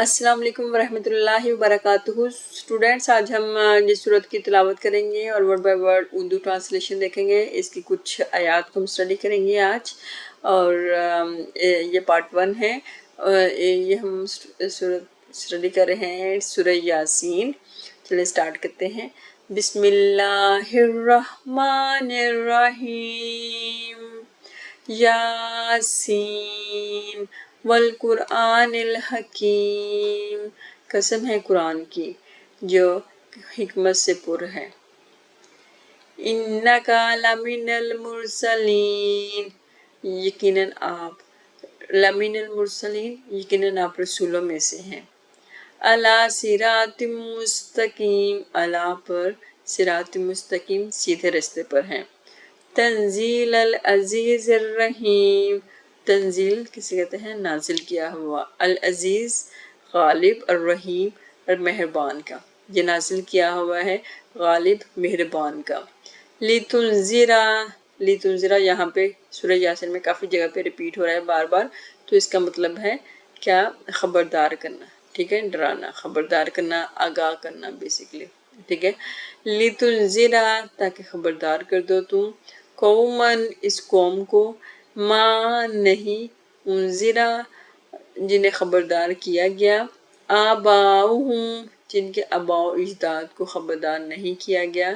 السلام علیکم ورحمۃ اللہ وبرکاتہ اسٹوڈینٹس، آج ہم جس صورت کی تلاوت کریں گے اور word by word Urdu translation دیکھیں گے. اس کی کچھ آیات کو ہم اسٹڈی کریں گے آج، اور یہ پارٹ 1 ہے. یہ ہم صورت اسٹڈی کر رہے ہیں سورہ یاسین. چلے اسٹارٹ کرتے ہیں. بسم اللہ الرحمن الرحیم. یاسین والقرآن الحکیم. قسم ہے قرآن کی جو حکمت سے پر ہے. انکا لمن المرسلین. یقیناً آپ لمن المرسلین، یقیناً آپ رسولوں میں سے ہیں. علی صراط مستقیم، علی پر صراط مستقیم سیدھے رستے پر ہیں. تنزیل العزیز الرحیم. تنزیل کسے کہتے ہیں؟ نازل کیا ہوا. العزیز غالب، الرحیم اور مہربان کا. یہ نازل کیا ہوا ہے غالب مہربان کا. لتنذرا. لتنذرا یہاں پہ سورہ یاسین میں کافی جگہ پہ ریپیٹ ہو رہا ہے بار بار، تو اس کا مطلب ہے کیا؟ خبردار کرنا. ٹھیک ہے، ڈرانا، خبردار کرنا، آگاہ کرنا بیسیکلی. ٹھیک ہے. لتنذرا تاکہ خبردار کر دو تم. قومن اس قوم کو. ما نہیں. انذرا جنہیں خبردار کیا گیا. آباؤہم جن کے آباء و اجداد کو خبردار نہیں کیا گیا.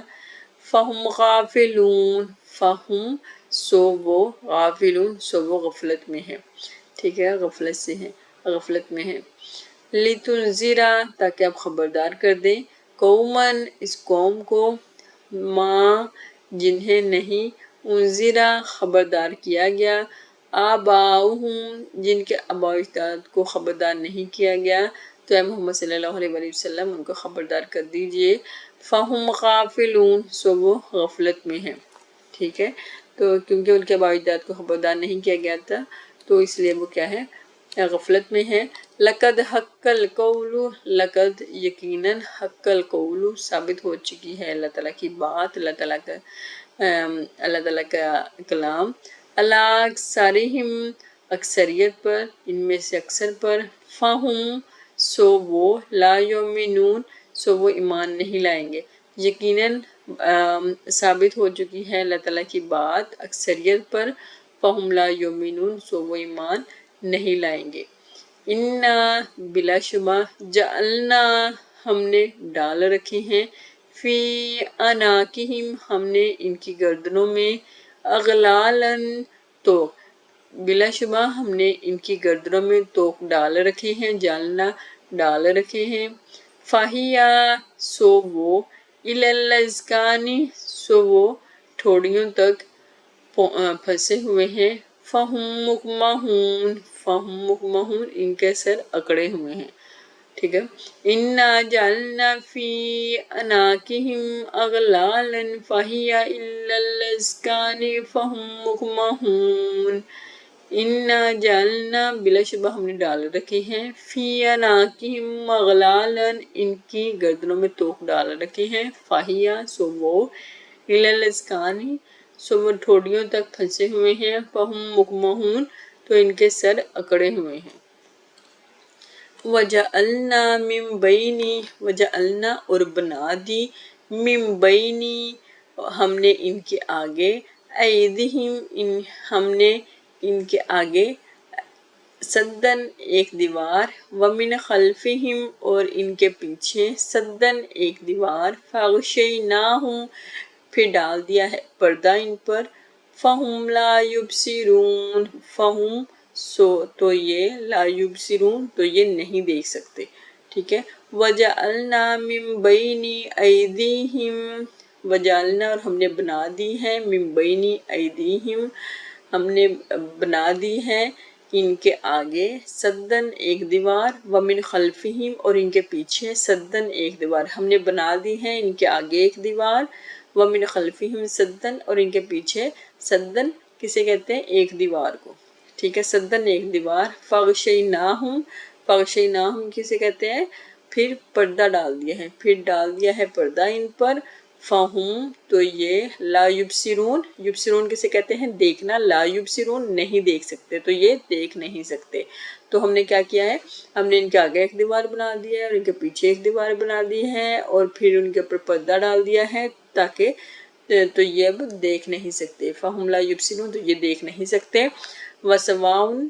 فہم غافلون. فہم سو وہ، غافلون سو وہ غفلت میں ہے. ٹھیک ہے، غفلت سے ہے، غفلت میں ہے. لتنذرا تاکہ آپ خبردار کر دیں. قومن اس قوم کو. ما جنہیں نہیں. انذرا خبردار کیا گیا. آباؤہم جن کے آباء و اجداد کو خبردار نہیں کیا گیا، تو اے محمد صلی اللہ علیہ وسلم ان کو خبردار کر دیجئے. فہم غافلون سو وہ غفلت میں ہیں. ٹھیک ہے، تو کیونکہ ان کے آباء و اجداد کو خبردار نہیں کیا گیا تھا، تو اس لیے وہ کیا ہے؟ غفلت میں ہے. لقد حق القول. لقد یقیناً حق القول ثابت ہو چکی ہے اللہ تعالیٰ کی بات، اللہ تعالیٰ کا کلام. اللہ اکثرہم اکثریت پر، ان میں سے اکثر پر. فہم سو وہ. لا یؤمنون سو وہ ایمان نہیں لائیں گے. یقیناً ثابت ہو چکی ہے اللہ تعالیٰ کی بات اکثریت پر. فہم لا یؤمنون سو وہ ایمان نہیں لائیں گے. انا بلا شبہ. جعلنا ہم نے ڈال رکھے ہیں. فی اناکہم ہم نے ان کی گردنوں میں. اغلالن توق. بلا شبہ ہم نے ان کی گردنوں میں توق ڈال رکھے ہیں. جعلنا ڈال رکھے ہیں. فہیا سو وہ. الی الاذقان سو وہ ٹھوڑیوں تک پھنسے ہوئے ہیں. فہم مقمحون. فہم مقمحون ان کے سر اکڑے ہوئے ہیں. ٹھیک ہے. انا جعلنا فی اناکہم اغلالا فہی الی الاذقان فہم مقمحون. انا جعلنا بلا شبہ ہم نے ڈال رکھے ہیں. فی اناکہم اغلالا ان کی گردنوں میں توق ڈال رکھے ہیں. فہی سو وہ. الی الاذقان سو وہ ٹھوڑیوں تک پھنسے ہوئے ہیں. فہم مقمحون تو ان کے سر اکڑے ہوئے ہیں. وجعلنا من بینی. وجعلنا اور بنا دی. من بینی ہم نے ان کے آگے. ایدیہم ہم نے ان کے آگے. سدن ایک دیوار. ومن خلفہم اور ان کے پیچھے. سدن ایک دیوار. فغشیناہم پھر ڈال دیا ہے پردہ ان پر. فہم لا یبصرون. فہم سو تو یہ. لا یبصرون تو یہ نہیں دیکھ سکتے. ٹھیک ہے. وجعلنا من بین ایدیہم. وجعلنا اور ہم نے بنا دی ہے. من بین ایدیہم ہم نے بنا دی ہے ان کے آگے. سدن ایک دیوار. ومن خلفہم اور ان کے پیچھے. سدن ایک دیوار. ہم نے بنا دی ہے ان کے آگے ایک دیوار. ومن خلفہم سدن اور ان کے پیچھے. سدن کسے کہتے ہیں؟ ایک دیوار کو. ٹھیک ہے. سدن ایک دیوار. فغشیناہم. فغشیناہم کسے کہتے ہیں؟ پھر پردہ ڈال دیا ہے. پھر ڈال دیا ہے پردہ ان پر. فہم تو یہ لا یبصرون، یبصرون کسے کہتے ہیں دیکھنا، لا یبصرون نہیں دیکھ سکتے، تو یہ دیکھ نہیں سکتے۔ تو ہم نے کیا کیا ہے، ہم نے ان کے آگے ایک دیوار بنا دی ہے اور ان کے پیچھے ایک دیوار بنا دی ہے اور پھر ان کے اوپر پردہ ڈال دیا ہے تاکہ تو یہ اب دیکھ نہیں سکتے، فہم لا یبصرون تو یہ دیکھ نہیں سکتے۔ وسواؤن،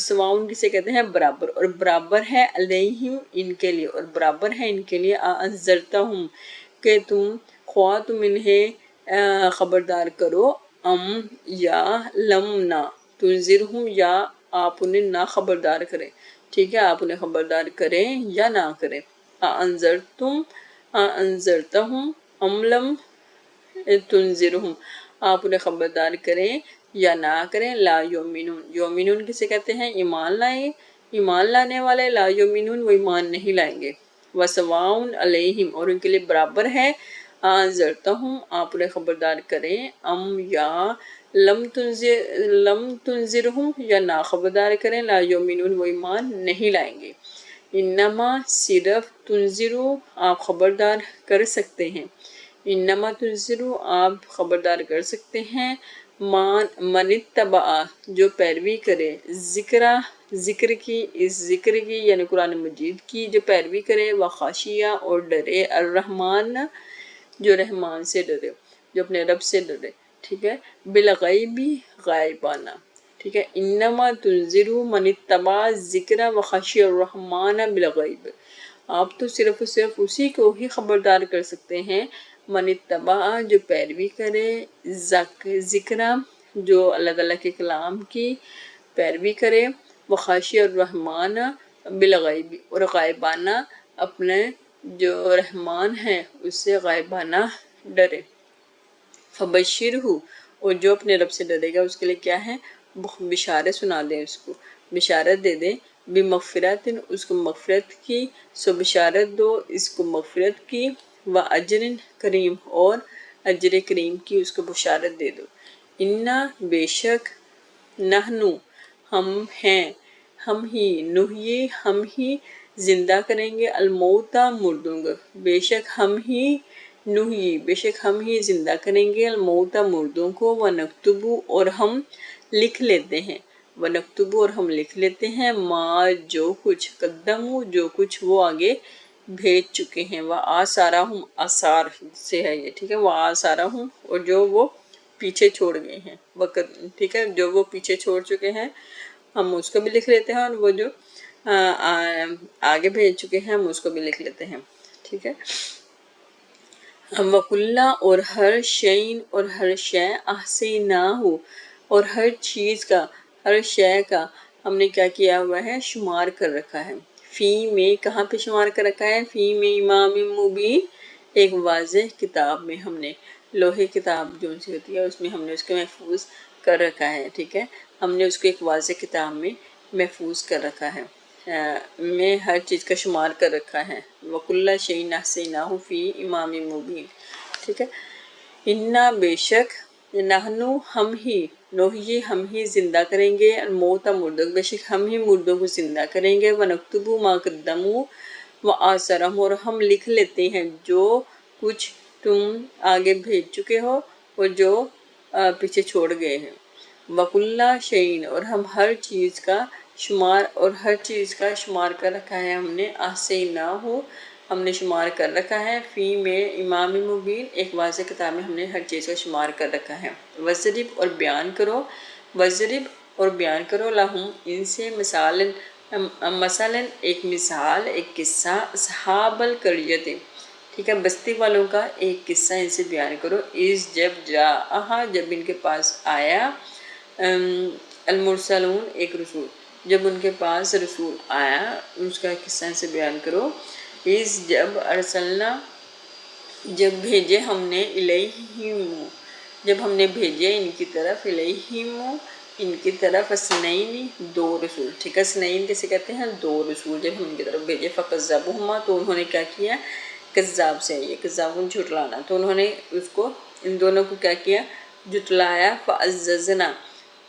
سواؤن کسے کہتے ہیں برابر، اور برابر ہے علیہم ان کے لیے، اور برابر ہے ان کے لیے انذرتہم کہ تم خواہ تم انہیں خبردار کرو، یا لم نہ تنذرہم یا آپ انہیں نہ خبردار کریں، ٹھیک ہے، آپ انہیں خبردار کریں یا نہ کریں۔ انذرتہم لم تنذرہم، آپ انہیں خبردار کریں یا نہ کریں، لا یؤمنون، یؤمنون کسے کہتے ہیں ایمان لائیں، ایمان لانے والے، لا یؤمنون وہ ایمان نہیں لائیں گے۔ وسواء علیہم اور ان کے لیے برابر ہے، انذرتہم آپ انہیں خبردار کریں، یا لم تنذرہم یا نہ خبردار کریں، لا یؤمنون وہ ایمان نہیں لائیں گے۔ انما صرف تنذرو آپ خبردار کر سکتے ہیں، انما تنذرو آپ خبردار کر سکتے ہیں، من اتبع جو پیروی کرے، ذکر کی، اس ذکر کی یعنی قرآن مجید کی جو پیروی کرے، وخاشیہ اور ڈرے، الرحمن جو رحمان سے ڈرے، جو اپنے رب سے ڈرے، ٹھیک ہے، بالغیبی غائبانہ، ٹھیک ہے، انما تنذرو من اتبع ذکر وخشی الرحمن بالغیب، آپ تو صرف اسی کو ہی خبردار کر سکتے ہیں، من اتبع جو پیروی کرے، ذکر جو اللہ تعالیٰ کے کلام کی پیروی کرے، وخشی الرحمن بالغیب اور غائبانہ اپنے جو رحمان ہے اس سے غائبانہ ڈرے۔ فبشرہ اور جو اپنے رب سے ڈرے گا اس کے لیے کیا ہے، بشارت سنا دیں، اس کو بشارت دے دیں، بمغفرت اس کو مغفرت کی، سو بشارت دو اس کو مغفرت کی، واجر کریم اور اجر کریم کی اس کو بشارت دے دو۔ انا بے شک، نحنو ہم ہیں، ہم ہی، نحیی ہم ہی زندہ کریں گے، الموتى مردوں کو، بے شک ہم ہی نحیی بے شک ہم ہی زندہ کریں گے، الموتى مردوں کو، ونکتب اور ہم لکھ لیتے ہیں، ونکتب اور ہم لکھ لیتے ہیں، ما جو کچھ، قدموا جو کچھ وہ آگے بھیج چکے ہیں، وآثارہم آثار سے ہے یہ، ٹھیک ہے، وآثارہم اور جو وہ پیچھے چھوڑ گئے ہیں، وقت، ٹھیک ہے، جو وہ پیچھے چھوڑ چکے ہیں ہم اس کو بھی لکھ لیتے ہیں، اور وہ جو آگے بھیج چکے ہیں ہم اس کو بھی لکھ لیتے ہیں، ٹھیک ہے۔ وَكُلَّ اور ہر شَيْءٍ اور ہر شے، أَحْصَيْنَاهُ اور ہر چیز کا، ہر شے کا ہم نے کیا کیا ہوا ہے، شمار کر رکھا ہے، فی میں کہاں پہ شمار کر رکھا ہے، فی میں امام مبین ایک واضح کتاب میں، ہم نے لوہے کتاب جو سی ہوتی ہے اس میں ہم نے اس کو محفوظ کر رکھا ہے، ٹھیک ہے، ہم نے اس کو ایک واضح کتاب میں محفوظ کر رکھا ہے، میں ہر چیز کا شمار کر رکھا ہے، وَكُلَّ شَيْءٍ أَحْصَيْنَاهُ فِي إِمَامٍ مُبِينٍ، ٹھیک ہے۔ انا بے شک، نحنو ہم ہی، نحیی ہم ہی زندہ کریں گے، الموتى مردوں بے شک ہم ہی مردوں کو زندہ کریں گے، ونکتب ما قدموا وآثارہم اور ہم لکھ لیتے ہیں جو کچھ تم آگے بھیج چکے ہو اور جو پیچھے چھوڑ گئے ہیں، وَكُلَّ شَيْءٍ اور ہم ہر چیز کا شمار، اور ہر چیز کا شمار کر رکھا ہے ہم نے، أَحْصَيْنَاهُ ہم نے شمار کر رکھا ہے، فی میں امام مبین ایک واضح کتاب میں ہم نے ہر چیز کا شمار کر رکھا ہے، وَضْرِبْ اور بیان کرو، وَضْرِبْ اور بیان کرو، لَهُمْ ان سے مثلاً ایک مثال، ایک قصہ، اصحاب القریۃ ٹھیک ہے، بستی والوں کا ایک قصہ ان سے بیان کرو، اس جب جاءہا جب ان کے پاس آیا، المرسلون ایک رسول، جب ان کے پاس رسول آیا اس کا قصہ ان سے بیان کرو، اس جب ارسلنا جب بھیجے ہم نے، الیہم جب ہم نے بھیجے ان کی طرف، الیہم ان کی طرف، اثنین دو رسول، ٹھیک ہے، اثنین کیسے کہتے ہیں، دو رسول جب ہم ان کی طرف بھیجے، فکذبوہما تو انہوں نے کیا کیا، کذاب سے، یہ کذاب جھٹلانا، تو انہوں نے اس کو ان دونوں کو کیا کیا، جھٹلایا، فعززنا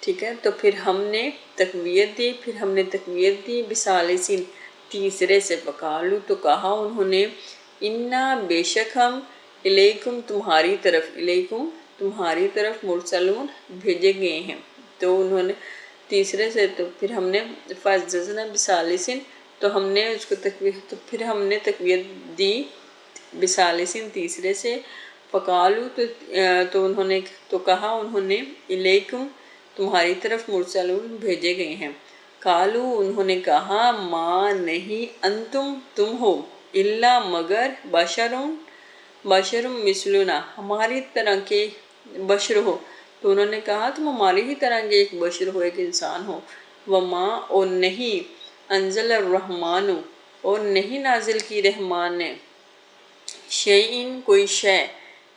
ٹھیک ہے، تو پھر ہم نے تقویت دی، پھر ہم نے تقویت دی، بثالث تیسرے سے، فقالوا تو کہا انہوں نے، انا بے شک ہم، الیکم تمہاری طرف، الیکم تمہاری طرف، مرسلون بھیجے گئے ہیں۔ تو انہوں نے تیسرے سے تو پھر ہم نے فَأَزَّزْنَا بِثَالِثٍ تو ہم نے اس کو تو پھر ہم نے تقویت دی بِثَالِثٍ تیسرے سے، فقالو تو انہوں نے تو کہا انہوں نے الیکم تمہاری طرف مرسلون بھیجے گئے ہیں۔ قالو انہوں نے کہا ما نہیں انتم تم ہو، الا مگر بشر مثلنا ہماری طرح کے بشر ہو۔ تو انہوں نے کہا تم ہماری ہی طرح کے ایک بشر ہو، ایک انسان ہو۔ وما اور نہیں انزل الرحمن اور نہیں نازل کی رحمان نے شیئن کوئی شے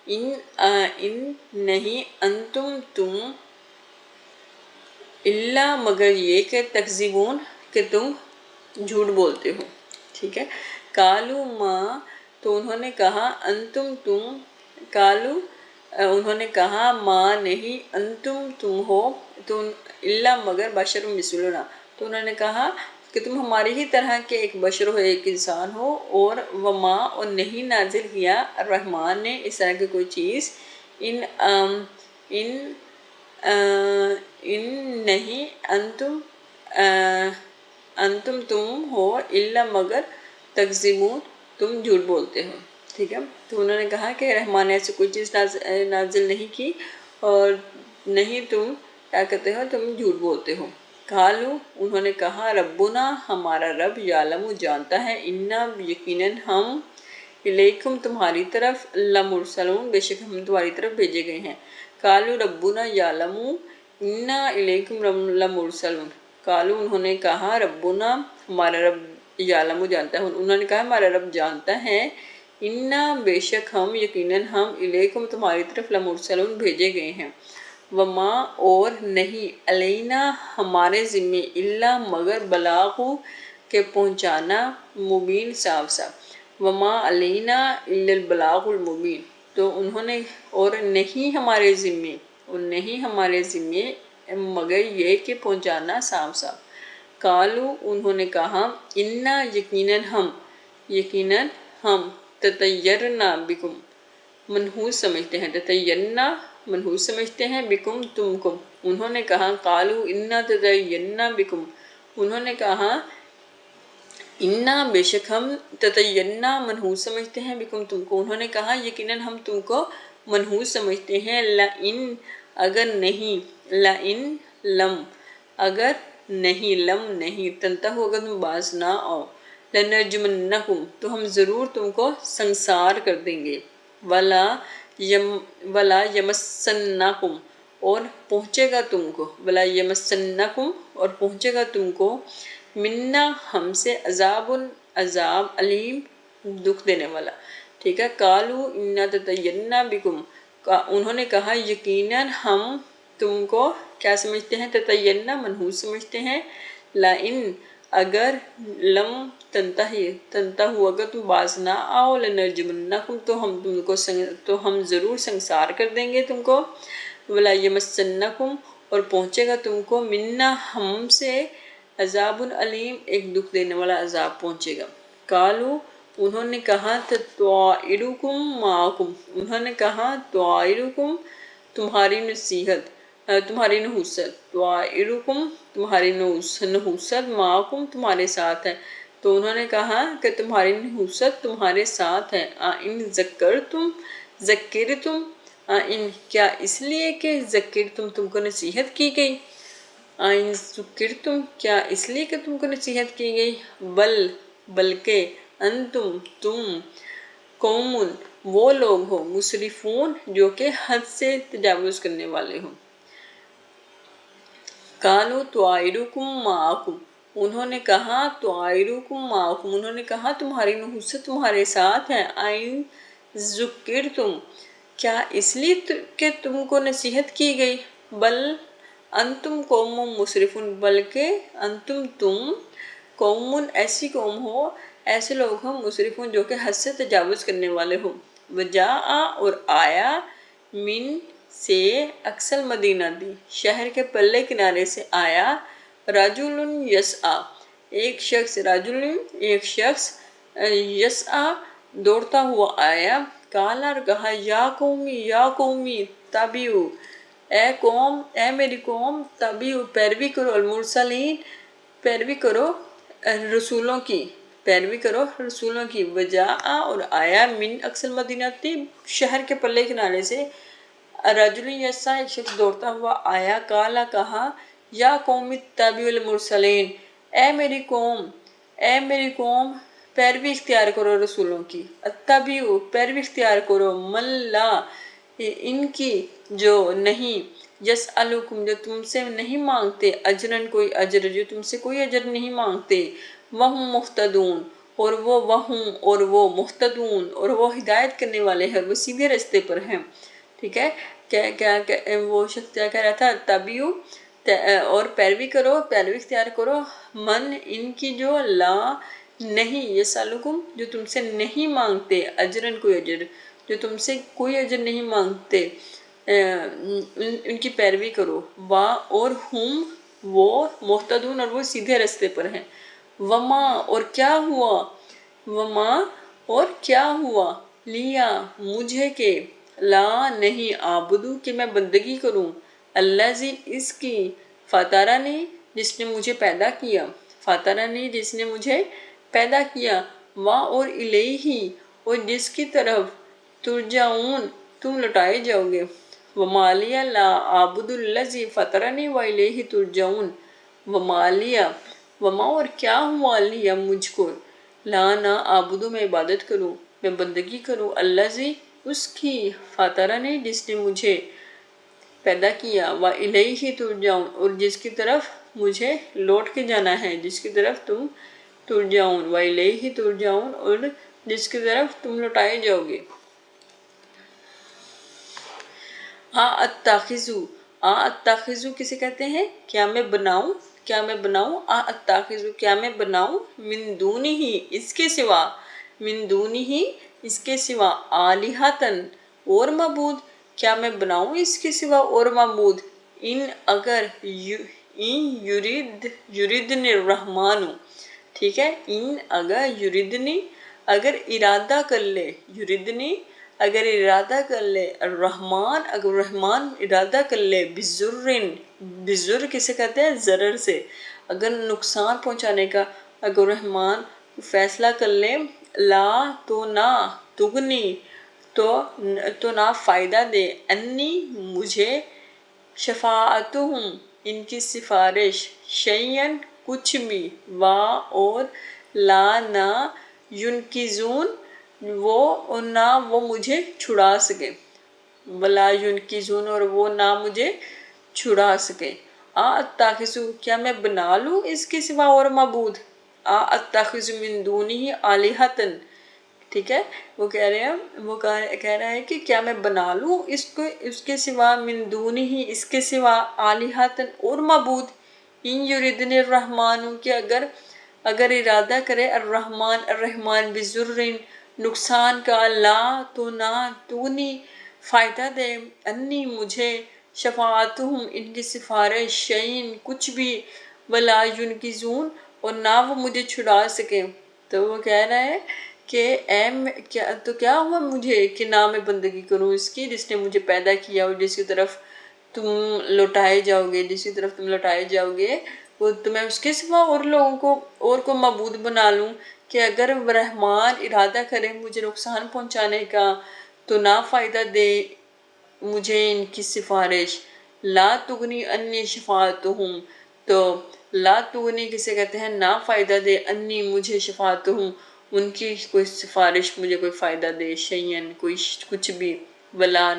ان نہیں انتم تم الا مگر یہ کہ تکذبون کہ تم جھوٹ بولتے ہو، ٹھیک ہے۔ کالو ما تو انہوں نے کہا انتم تم، کالو انہوں نے کہا ما نہیں انتم تم ہو تم الا مگر بشر مثلنا، تو انہوں نے کہا کہ تم ہماری ہی طرح کے ایک بشر ہو، ایک انسان ہو، اور وما اور نہیں نازل کیا الرحمن نے اس طرح کی کوئی چیز ان نہیں انتم تم ہو الا مگر تکذبون تم جھوٹ بولتے ہو، ٹھیک ہے۔ تو انہوں نے کہا کہ رحمان نے ایسی کوئی چیز نازل نہیں کی اور نہیں تم کیا کہتے ہو، تم جھوٹ بولتے ہو۔ قالو انہوں نے کہا ربنا ہمارا رب یعلم جانتا ہے، انا یقیناً ہم الیکم تمہاری طرف لمرسلون بے شک ہم تمہاری طرف بھیجے گئے ہیں۔ قالو ربنا یعلم انا الیکم لمرسلون، قالو انہوں نے کہا ربنا ہمارا رب یعلم جانتا ہے، انہوں نے کہا ہمارا رب جانتا ہے، انا بے شک ہم یقیناً ہم الیکم تمہاری طرف لمرسلون بھیجے گئے ہیں۔ وما اور نہیں علینا ہمارے ذمے الا مگر بلاغ کے پہنچانا مبین صاف صاف، وما علینا الا البلاغ المبین، تو انہوں نے اور نہیں ہمارے ذمے اور نہیں ہمارے ذمے مگر یہ کہ پہنچانا صاف صاف۔ قالو انہوں نے کہا انا یقیناً ہم تطیرنا بکم منحوس سمجھتے ہیں، تطیرنا منحوس سمجھتے ہیں بکم تم کو۔ انہوں نے کہا قالو انا تطیرنا بکم، انہوں نے کہا انا بے شک ہم تطیرنا منحوس سمجھتے ہیں بکم تم کو، انہوں نے کہا یقیناً ہم تم کو منحوس سمجھتے ہیں، لئن اگر نہیں، لئن لم اگر نہیں، لم نہیں تنتہو اگر تم باز نہ آؤ، لنرجمنکم تو ہم ضرور تم کو سنسار کر دیں گے، ولا یمسنکم اور پہنچے گا تم کو، ولا یمسنکم اور پہنچے گا تم کو، منا ہم سے عذاب علیم دکھ دینے والا، ٹھیک ہے۔ قالو انا تطیرنا بکم، انہوں نے کہا یقیناً ہم تم کو کیا سمجھتے ہیں، تطیرنا منحوس سمجھتے ہیں، لئن اگر لم تنتہو اگر تم باز نہ آؤ، لنرجمنکم تو ہم ضرور سنسار کر دیں گے تم کو، ولا یمسنکم اور پہنچے گا تم کو، منا ہم سے عذاب علیم ایک دکھ دینے والا عذاب پہنچے گا۔ قالو انہوں نے کہا طائرکم معکم، انہوں نے کہا طائرکم تمہاری نصیحت تمہاری نحوست، طائرکم تمہاری نحوست معکم تمہارے ساتھ ہے، تو انہوں نے کہا کہ تمہاری نحوست تمہارے ساتھ ہے، ان ذکرتم ان کیا اس لیے کہ ذکرتم تم کو نصیحت کی گئی، ان ذکرتم کیا اس لیے کہ تم کو نصیحت کی گئی، بلکہ انتم تم قوم وہ لوگ ہو، مسرفون جو کہ حد سے تجاوز کرنے والے ہوں۔ قالوا طائرکم معکم، انہوں نے کہا طائرکم معکم، انہوں نے کہا تمہاری نحوست تمہارے ساتھ ہے، این ذکرتم کیا اس لیے کہ تم کو نصیحت کی گئی، بل انتم قوم مسرفون بلکہ انتم تم قوم ایسی قوم ہو، ایسے لوگ ہو، مسرفون جو کہ حد سے تجاوز کرنے والے ہو۔ وجاء اور آیا من سے اقصی المدینہ دی شہر کے پلے کنارے سے آیا، رجل یسعی ایک شخص یسعی دوڑتا ہوا آیا، کالا اور کہا یا قومی تابعو، اے قوم، اے میری قوم، تابعو پیروی کرو، المرسلین پیروی کرو رسولوں کی، پیروی کرو رسولوں کی، وجاء اور آیا من اقصی المدینہ شہر کے پلے کنارے سے، رجل یسعی ایک شخص دوڑتا ہوا آیا، کالا کہا یا قوم اتبعوا المرسلین، اے میری قوم پیروی اختیار کرو رسولوں کی، اتبعوا پیروی اختیار کرو، من لا ان کی جو نہیں، یسألکم جو تم سے نہیں مانگتے، اجرن کوئی اجر جو تم سے کوئی اجر نہیں مانگتے، وہم مہتدون اور وہ مہتدون اور وہ ہدایت کرنے والے ہیں، وہ سیدھے راستے پر ہیں، ٹھیک ہے۔ کیا وہ شخص کیا کہہ رہا تھا، تبیو اور پیروی اختیار کرو، من ان کی جو لا نہیں، یسألکم جو تم سے نہیں مانگتے، اجرن کوئی اجر جو تم سے کوئی اجر نہیں مانگتے، ان کی پیروی کرو، اور ہم وہ مہتدون اور وہ سیدھے راستے پر ہیں، وما اور کیا ہوا لیا مجھے کہ لا نہیں آبدو کہ میں بندگی کروں، الذی اس کی، فطرنی جس نے مجھے پیدا کیا، اور الیہ اور جس کی طرف ترجعون تم لوٹائے جاؤ گے، وما لی لا اعبد الذی فطرنی والیہ ترجعون، وما اور کیا ہوا لیا مجھ کو، لا نہ اعبدو میں عبادت کروں، میں بندگی کروں، الذی اس کی، فطرنی جس نے مجھے پیدا کیا، والیہ ترجعون اور جس کی طرف مجھے لوٹ کے جانا ہے، جس کی طرف تم ترجعون، والیہ ترجعون اور جس کی طرف تم لوٹائے جاؤ گے۔ اتخذو کسے کہتے ہیں، کیا میں بناؤں، کیا میں بناؤں من دونہ اس کے سوا آلہتن اور معبود، کیا میں بناؤں اس کے سوا اور معبود، ان اگر یریدنی الرحمن، ٹھیک ہے، ان اگر یریدنی اگر ارادہ کر لے، یریدنی اگر ارادہ کر لے، الرحمن اگر رحمان ارادہ کر لے، بزر کسے کہتے ہیں، ضرر سے، اگر نقصان پہنچانے کا اگر رحمان فیصلہ کر لے، لا تو نہ، تغنی تو نہ فائدہ دے، انی مجھے، شفاعتہم ان کی سفارش، شیئن کچھ بھی، اور لا نہ، ینقذون وہ نہ وہ مجھے چھڑا سکے، ولا ینقذون اور وہ نہ مجھے چھڑا سکے، اتخذ کیا میں بنا لوں اس کے سوا اور معبود، اتخذ من دونہ آلہتن، ٹھیک ہے، وہ کہہ رہا ہے کہ کیا میں بنا لوں اس کے سوا، من دونہ اس کے سوا، آلہتن اور معبود، ان یریدن الرحمن کہ اگر ارادہ کرے، الرحمن بضر نقصان کا، لا تو نہ، تغنی فائدہ دے، انی مجھے، شفاعتہم ان کی سفارش، شیئن کچھ بھی، ولا ینقذون اور نہ وہ مجھے چھڑا سکے، تو وہ کہہ رہا ہے کہ تو کیا ہوا مجھے کہ نہ میں بندگی کروں اس کی جس نے مجھے پیدا کیا اور جس کی طرف تم لوٹائے جاؤ گے، وہ تو میں اس کے سوا اور کو معبود بنا لوں، کہ اگر رحمان ارادہ کرے مجھے نقصان پہنچانے کا تو نہ فائدہ دے مجھے ان کی سفارش، لا تغنی انی شفاعتہم، تو لا تغنی کسے کہتے ہیں، نہ فائدہ دے، انی مجھے، شفاعتہم ان کی کوئی سفارش مجھے کوئی فائدہ دے، شیئن کچھ بھی، ولا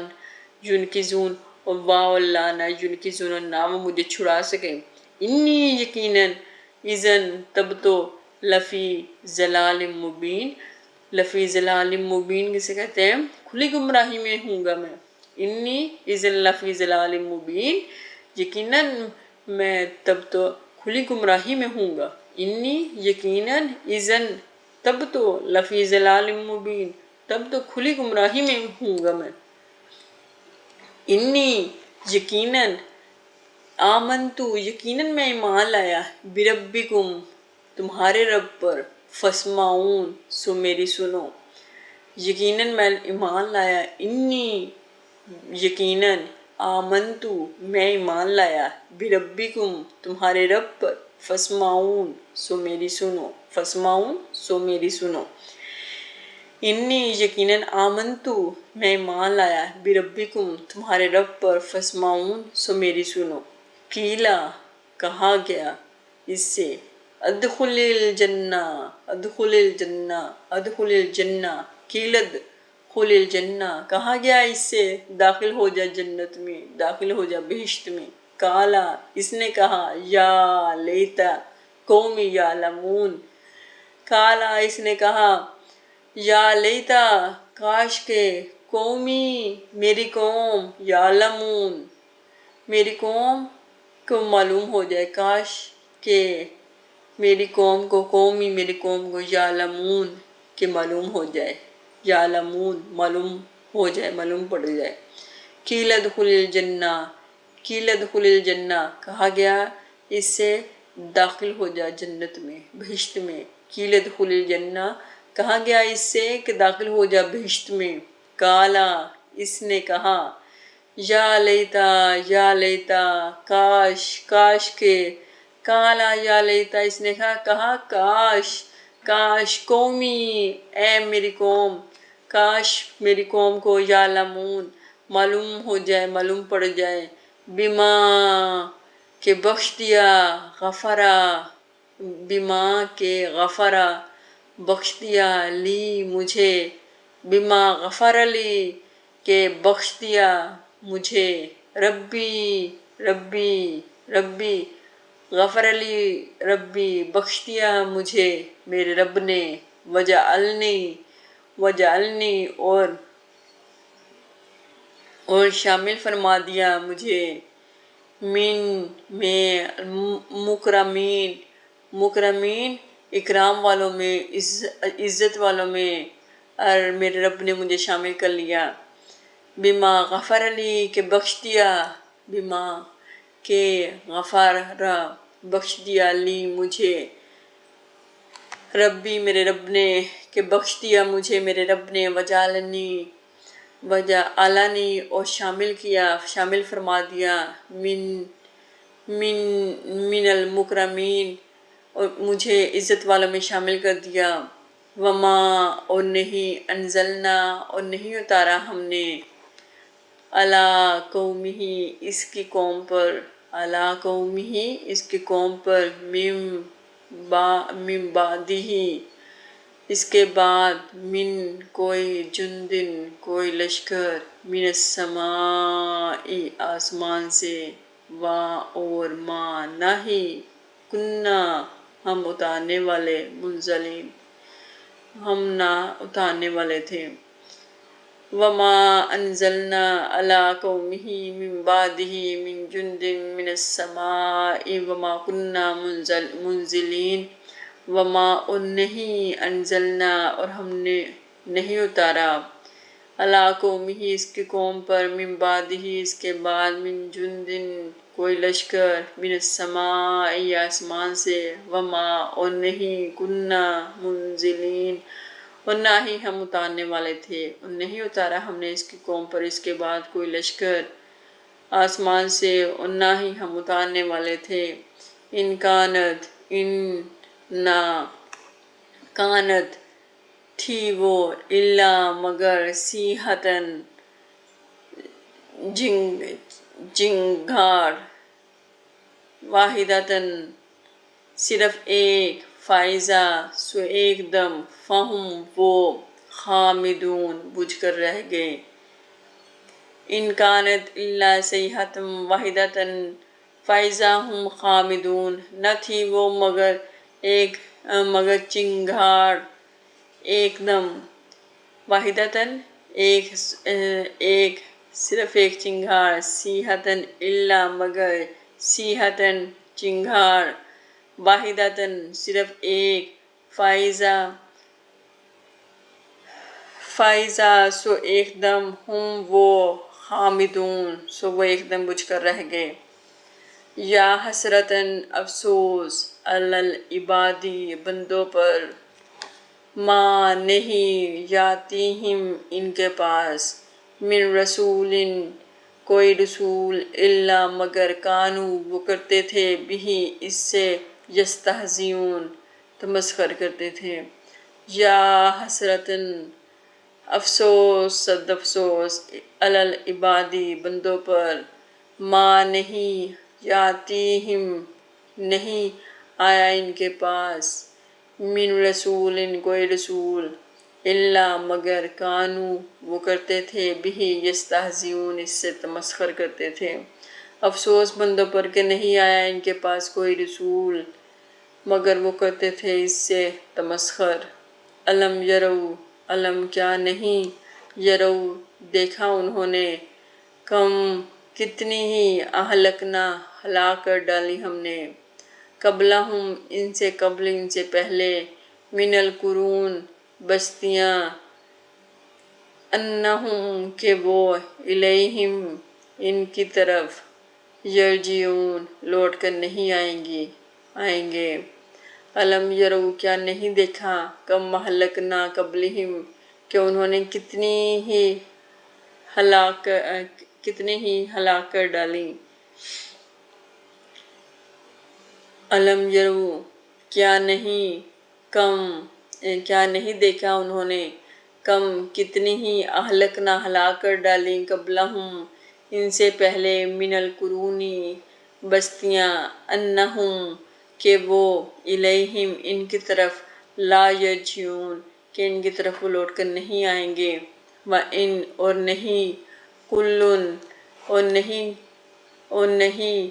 ینقذون اور لا نہ ینقذون اور نہ وہ مجھے چھڑا سکے، انی یقیناً، اذن تب تو، لفی ضلال مبین، لفی ضلال مبین کسے کہتے ہیں، کھلی گمراہی میں ہوں گا میں، انی اذن لفی ضلال مبین یقیناً میں تب تو کھلی گمراہی میں ہوں گا، انی یقیناً اذن تب تو، لفی ضلال مبین تب تو کھلی گمراہی میں ہوں گا میں، انی یقیناً، آمنتو یقیناً میں ایمان لایا، بربکم تمہارے رب پر، فاسمعون سو میری سنو، یقیناً میں ایمان لایا، انی یقیناً، آمنتو میں ایمان لایا، بربکم تمہارے رب پر، فاسمعون سو میری سنو، فاسمعون سو میری سنو، انی یقیناً، آمنتو میں ایمان لایا، بربکم تمہارے رب پر، فاسمعون سو میری سنو، قیلا کہا گیا اس سے، ادخل الجنہ، ادخل الجنہ، ادخل الجنہ، قیل ادخل الجنہ کہا گیا اس سے داخل ہو جا جنت میں، داخل ہو جا بہشت میں، کالا اس نے کہا، یا لیتا قومی یعلمون، کالا اس نے کہا، یا لیتا کاش کے، قومی میری قوم، یعلمون میری قوم کو معلوم ہو جائے، کاش کہ میری قوم کو، قومی میری قوم کو، یعلمون کہ معلوم ہو جائے، یعلمون معلوم ہو جائے، معلوم پڑ جائے، قیل ادخل الجنہ، قیل ادخل الجنہ کہا گیا اس سے داخل ہو جا جنت میں، بہشت میں، قیل ادخل الجنہ کہا گیا اس سے کہ داخل ہو جا بہشت میں، کالا اس نے کہا، یا لیتا، یا لیتا کاش، کاش کے، کالا یا لیتا اس نے کہا کاش، کاش قومی اے میری قوم، کاش میری قوم کو، یعلمون معلوم ہو جائے، معلوم پڑ جائے، بما کہ بخش دیا، غفرا بما کہ غفرا بخش دیا، لی مجھے، بما غفر لی کہ بخش دیا مجھے، ربی ربی ربی غفر لی ربی بخش دیا مجھے میرے رب نے، وجعلنی وجعلنی اور شامل فرما دیا مجھے، من میں، مکرمین، مکرمین اکرام والوں میں، عزت والوں میں، اور میرے رب نے مجھے شامل کر لیا، بما غفر لی کہ بخش دیا، بما کہ غفر بخش دیا، لی مجھے، ربی میرے رب نے کہ بخش دیا مجھے میرے رب نے، وجعلنی اور شامل کیا، شامل فرما دیا، من المکرمین اور مجھے عزت والوں میں شامل کر دیا، وما اور نہیں، انزلنا اور نہیں اتارا ہم نے، علی قومہ اس کی قوم پر، علی قومہ اس کی قوم پر، من بعدہ اس کے بعد، من کوئی جندن کوئی لشکر، من السماء آسمان سے، اور ما نہ ہی، کنہ ہم اتارنے والے، منزلین ہم نہ اتارنے والے تھے، وما انزلنا علی قومہ من بعدہ من جند من السماء وما کنہ منزلین، وما اور نہیں، انزلنا اور ہم نے نہیں اتارا، علی قومہ اس کی قوم پر، من بعدہ اس کے بعد، من جند کوئی لشکر، من السماء آسمان سے، وما اور نہیں، کنہ منزلین اور نہ ہی ہم اتارنے والے تھے، اور نہیں اتارا ہم نے اس کی قوم پر اس کے بعد کوئی لشکر آسمان سے، اور نہ ہی ہم اتارنے والے تھے، ان کانت ان نہ کانت تھی وہ، الا مگر، صیحتاً جنگھار، واحدتاً صرف ایک، فائزہ سو ایک دم، فہم وہ، خامدون بجھ کر رہ گئے، ان کانت الا صیحۃ واحدۃ فاذا ہم خامدون، نہ تھی وہ مگر چنگھاڑ ایک دم، واحدۃ ایک صرف ایک چنگھاڑ، صیحۃ الا مگر، صیحۃ چنگھاڑ، واحدۃ صرف ایک، فائزہ سو ایک دم، ہم وہ، خامدون سو وہ ایک دم بجھ کر رہ گئے، یا حسرتاً افسوس، علی العباد بندوں پر، ماں نہیں یاتیہم ان کے پاس من رسول کوئی رسول الا مگر کانو وہ کرتے تھے بھی اس سے یستہزئون تمسخر کرتے تھے یا حسرتن افسوس صد افسوس علی العبادی بندوں پر ماں نہیں یاتیہم نہیں آیا ان کے پاس من رسول کوئی رسول الا مگر کانو وہ کرتے تھے بھی یستہزئون اس سے تمسخر کرتے تھے افسوس بندوں پر کہ نہیں آیا ان کے پاس کوئی رسول مگر وہ کرتے تھے اس سے تمسخر علم یرو علم کیا نہیں یرو دیکھا انہوں نے کم کتنی ہی اہلکنا ہلاک کر ڈالی ہم نے قبلہم ان سے قبل ان سے پہلے من القرون بستیاں انہم کہ وہ الیہم ان کی طرف یرجعون لوٹ کر نہیں آئیں گے علم یرو کیا نہیں دیکھا کم مہلکنا قبلہم کہ انہوں نے کتنی ہی ہلاک کر ڈالی علم یرو کیا نہیں دیکھا انہوں نے کم کتنی ہی اہلکنا ہلاک کر ڈالی قبلہم ان سے پہلے من القرونی بستیاں انہم کہ وہ الیہم ان کی طرف لا یرجعون کہ ان کی طرف وہ لوٹ کر نہیں آئیں گے وَإِن اور نہیں کلن اور نہیں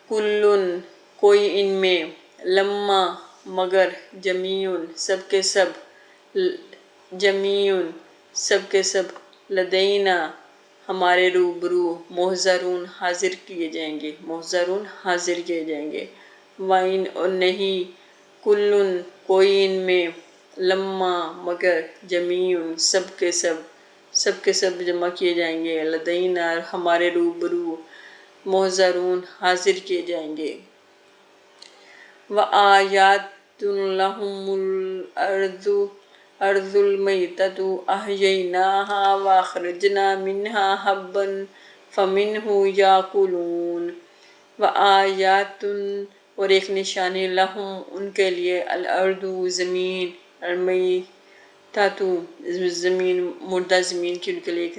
کلن کوئی ان میں لما مگر جمیعن سب کے سب لدینا ہمارے روبرو محضرون حاضر کیے جائیں گے وَإِن اور نہیں کلن کوئی ان میں لما مگر جمیعن سب کے سب جمع کیے جائیں گے لدینا ہمارے روبرو محضرون حاضر کیے جائیں گے وَآیَاتٌ لَهُمُ الْأَرْضُ الْمَيْتَةُ أَحْيَيْنَاهَا وَأَخْرَجْنَا مِنْهَا حَبًّا فَمِنْهُ يَأْكُلُونَ وَآیَاتٌ اور ایک نشانی لَهُم ان کے لیے الْأَرْضُ زمین الْمَيْتَةُ زمین مردہ زمین کی ان کے لیے ایک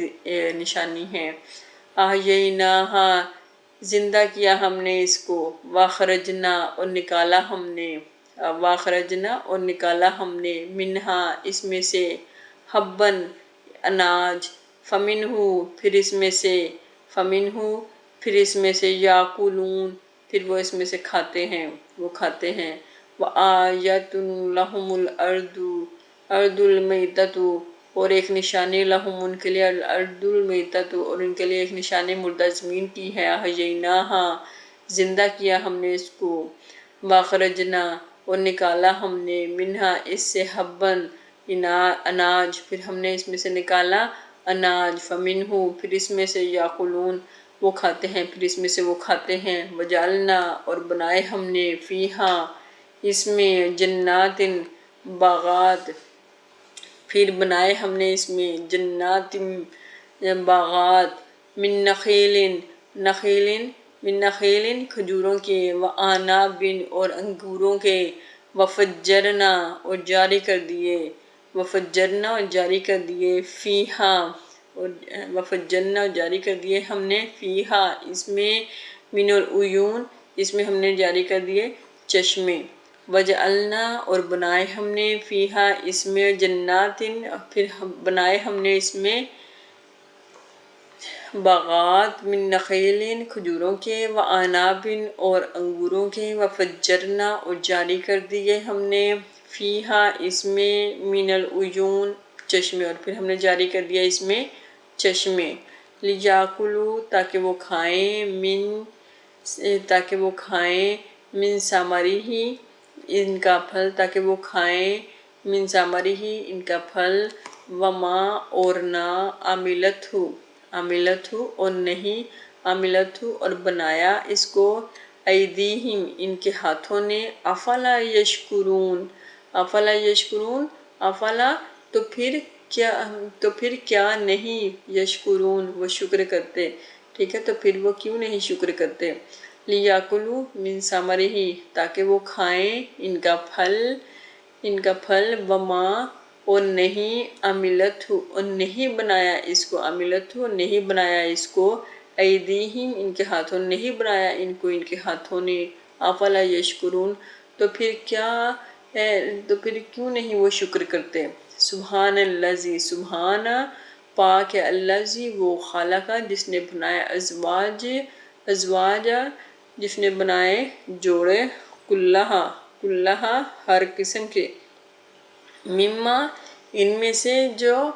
نشانی ہے أَحْيَيْنَاهَا زندہ کیا ہم نے اس کو واخرجنا اور نکالا ہم نے منہا اس میں سے حبن اناج فمنہو پھر اس میں سے یاکلون پھر وہ اس میں سے کھاتے ہیں وآیۃ لہم الارض المیتۃ اور ایک نشانی لہم ان کے لیے الارض المیتۃ اور ان کے لیے ایک نشانی مردہ زمین کی ہے احییناہا زندہ کیا ہم نے اس کو واخرجنا اور نکالا ہم نے منہا اس سے حبن اناج پھر ہم نے اس میں سے نکالا اناج فمنہو پھر اس میں سے یاکلون وہ کھاتے ہیں وجعلنا اور بنائے ہم نے فیہا اس میں جنات باغات پھر بنائے ہم نے اس میں جنات باغات من نخیل کھجوروں کے وعناب اور انگوروں کے وفجرنا اور جاری کر دیے ہم نے فیہا اس میں من العیون اس میں ہم نے جاری کر دیے چشمے وجعلنا اور بنائے ہم نے فیہا اس میں جنات پھر بنائے ہم نے اس میں باغات من نخیل کھجوروں کے وعناب اور انگوروں کے وفجرنا اور جاری کر دیے ہم نے فیہا اس میں من العیون چشمے اور پھر ہم نے جاری کر دیا اس میں چشمے لیاکلوا تاکہ وہ کھائیں من ثمرہ ان کا پھل من ثمرہ ان کا پھل وما اور نہ عملتہ اور نہیں عملتہ اور بنایا اس کو ایدیہم ان کے ہاتھوں نے افلا یشکرون افلا تو پھر کیا نہیں یشکرون وہ شکر کرتے، ٹھیک ہے، تو پھر وہ کیوں نہیں شکر کرتے، لیاکلوا من ثمرہ تاکہ وہ کھائیں ان کا پھل، وما اور نہیں عملت ہو اور نہیں بنایا اس کو، عملت ہو نہیں بنایا اس کو، ایدیہم ان کے ہاتھوں نے نہیں بنایا ان کو ان کے ہاتھوں نے، افلا یشکرون تو پھر کیوں نہیں وہ شکر کرتے، سبحان الذی سبحان پاک ہے الذی وہ خالق جس نے بنایا ازواج جس نے بنائے جوڑے، کلہا ہر قسم کے، مما ان میں سے جو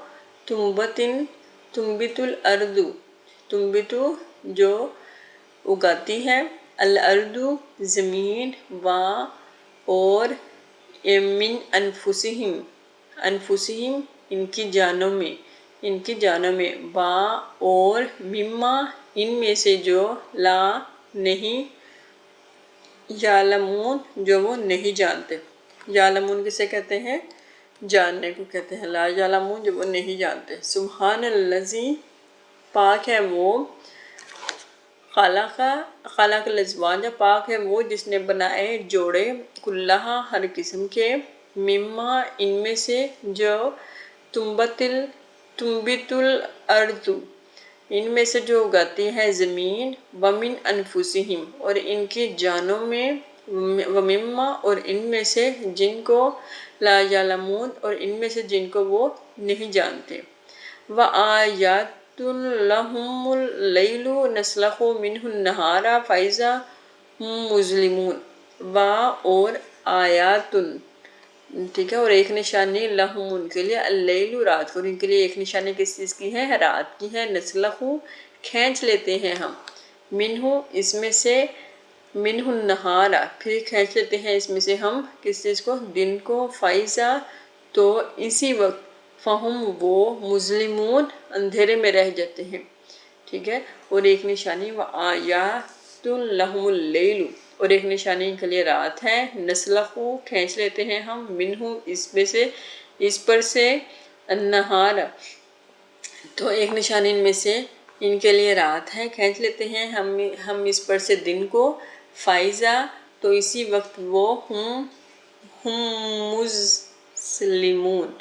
تنبت الارض جو اگاتی ہے، الارض زمین، اور من انفسہم ان کی جانوں میں، اور مما ان میں سے جو لا نہیں یعلمون جو وہ نہیں جانتے، یعلمون کسے کہتے ہیں، جاننے کو کہتے ہیں، لا یعلمون جو وہ نہیں جانتے، سبحان الذی پاک ہے وہ، خالق الازواج پاک ہے وہ جس نے بنائے جوڑے، کلہا ہر قسم کے، مما ان میں سے جو تنبت الارض ان میں سے جو اگاتی ہے زمین، ومن انفسہم اور ان کی جانوں میں، ومما اور ان میں سے جن کو لا یعلمون اور ان میں سے جن کو وہ نہیں جانتے، وآیات لہم اللیل نسلخ منہ النہار فإذا ہم مظلمون، اور آیات، ٹھیک ہے، اور ایک نشانی لہم ان کے لیے، اللیل رات کو، اور ان کے لیے ایک نشانی کس چیز کی ہے، رات کی ہے، نسلخ کھینچ لیتے ہیں ہم، منہ اس میں سے، منہ النہار پھر کھینچ لیتے ہیں اس میں سے ہم کس چیز کو، دن کو، فائزہ تو اسی وقت، فہم وہ مظلمون اندھیرے میں رہ جاتے ہیں، ٹھیک ہے، اور ایک نشانی وآیات لہم اللیل اور ایک نشانی ان کے لیے رات ہے، نسلخ کھینچ لیتے ہیں ہم، منہ اس میں سے، اس پر سے، النہار تو ایک نشانی ان میں سے ان کے لیے رات ہے، کھینچ لیتے ہیں ہم اس پر سے دن کو، فائزہ تو اسی وقت وہ، ہم مظلمون،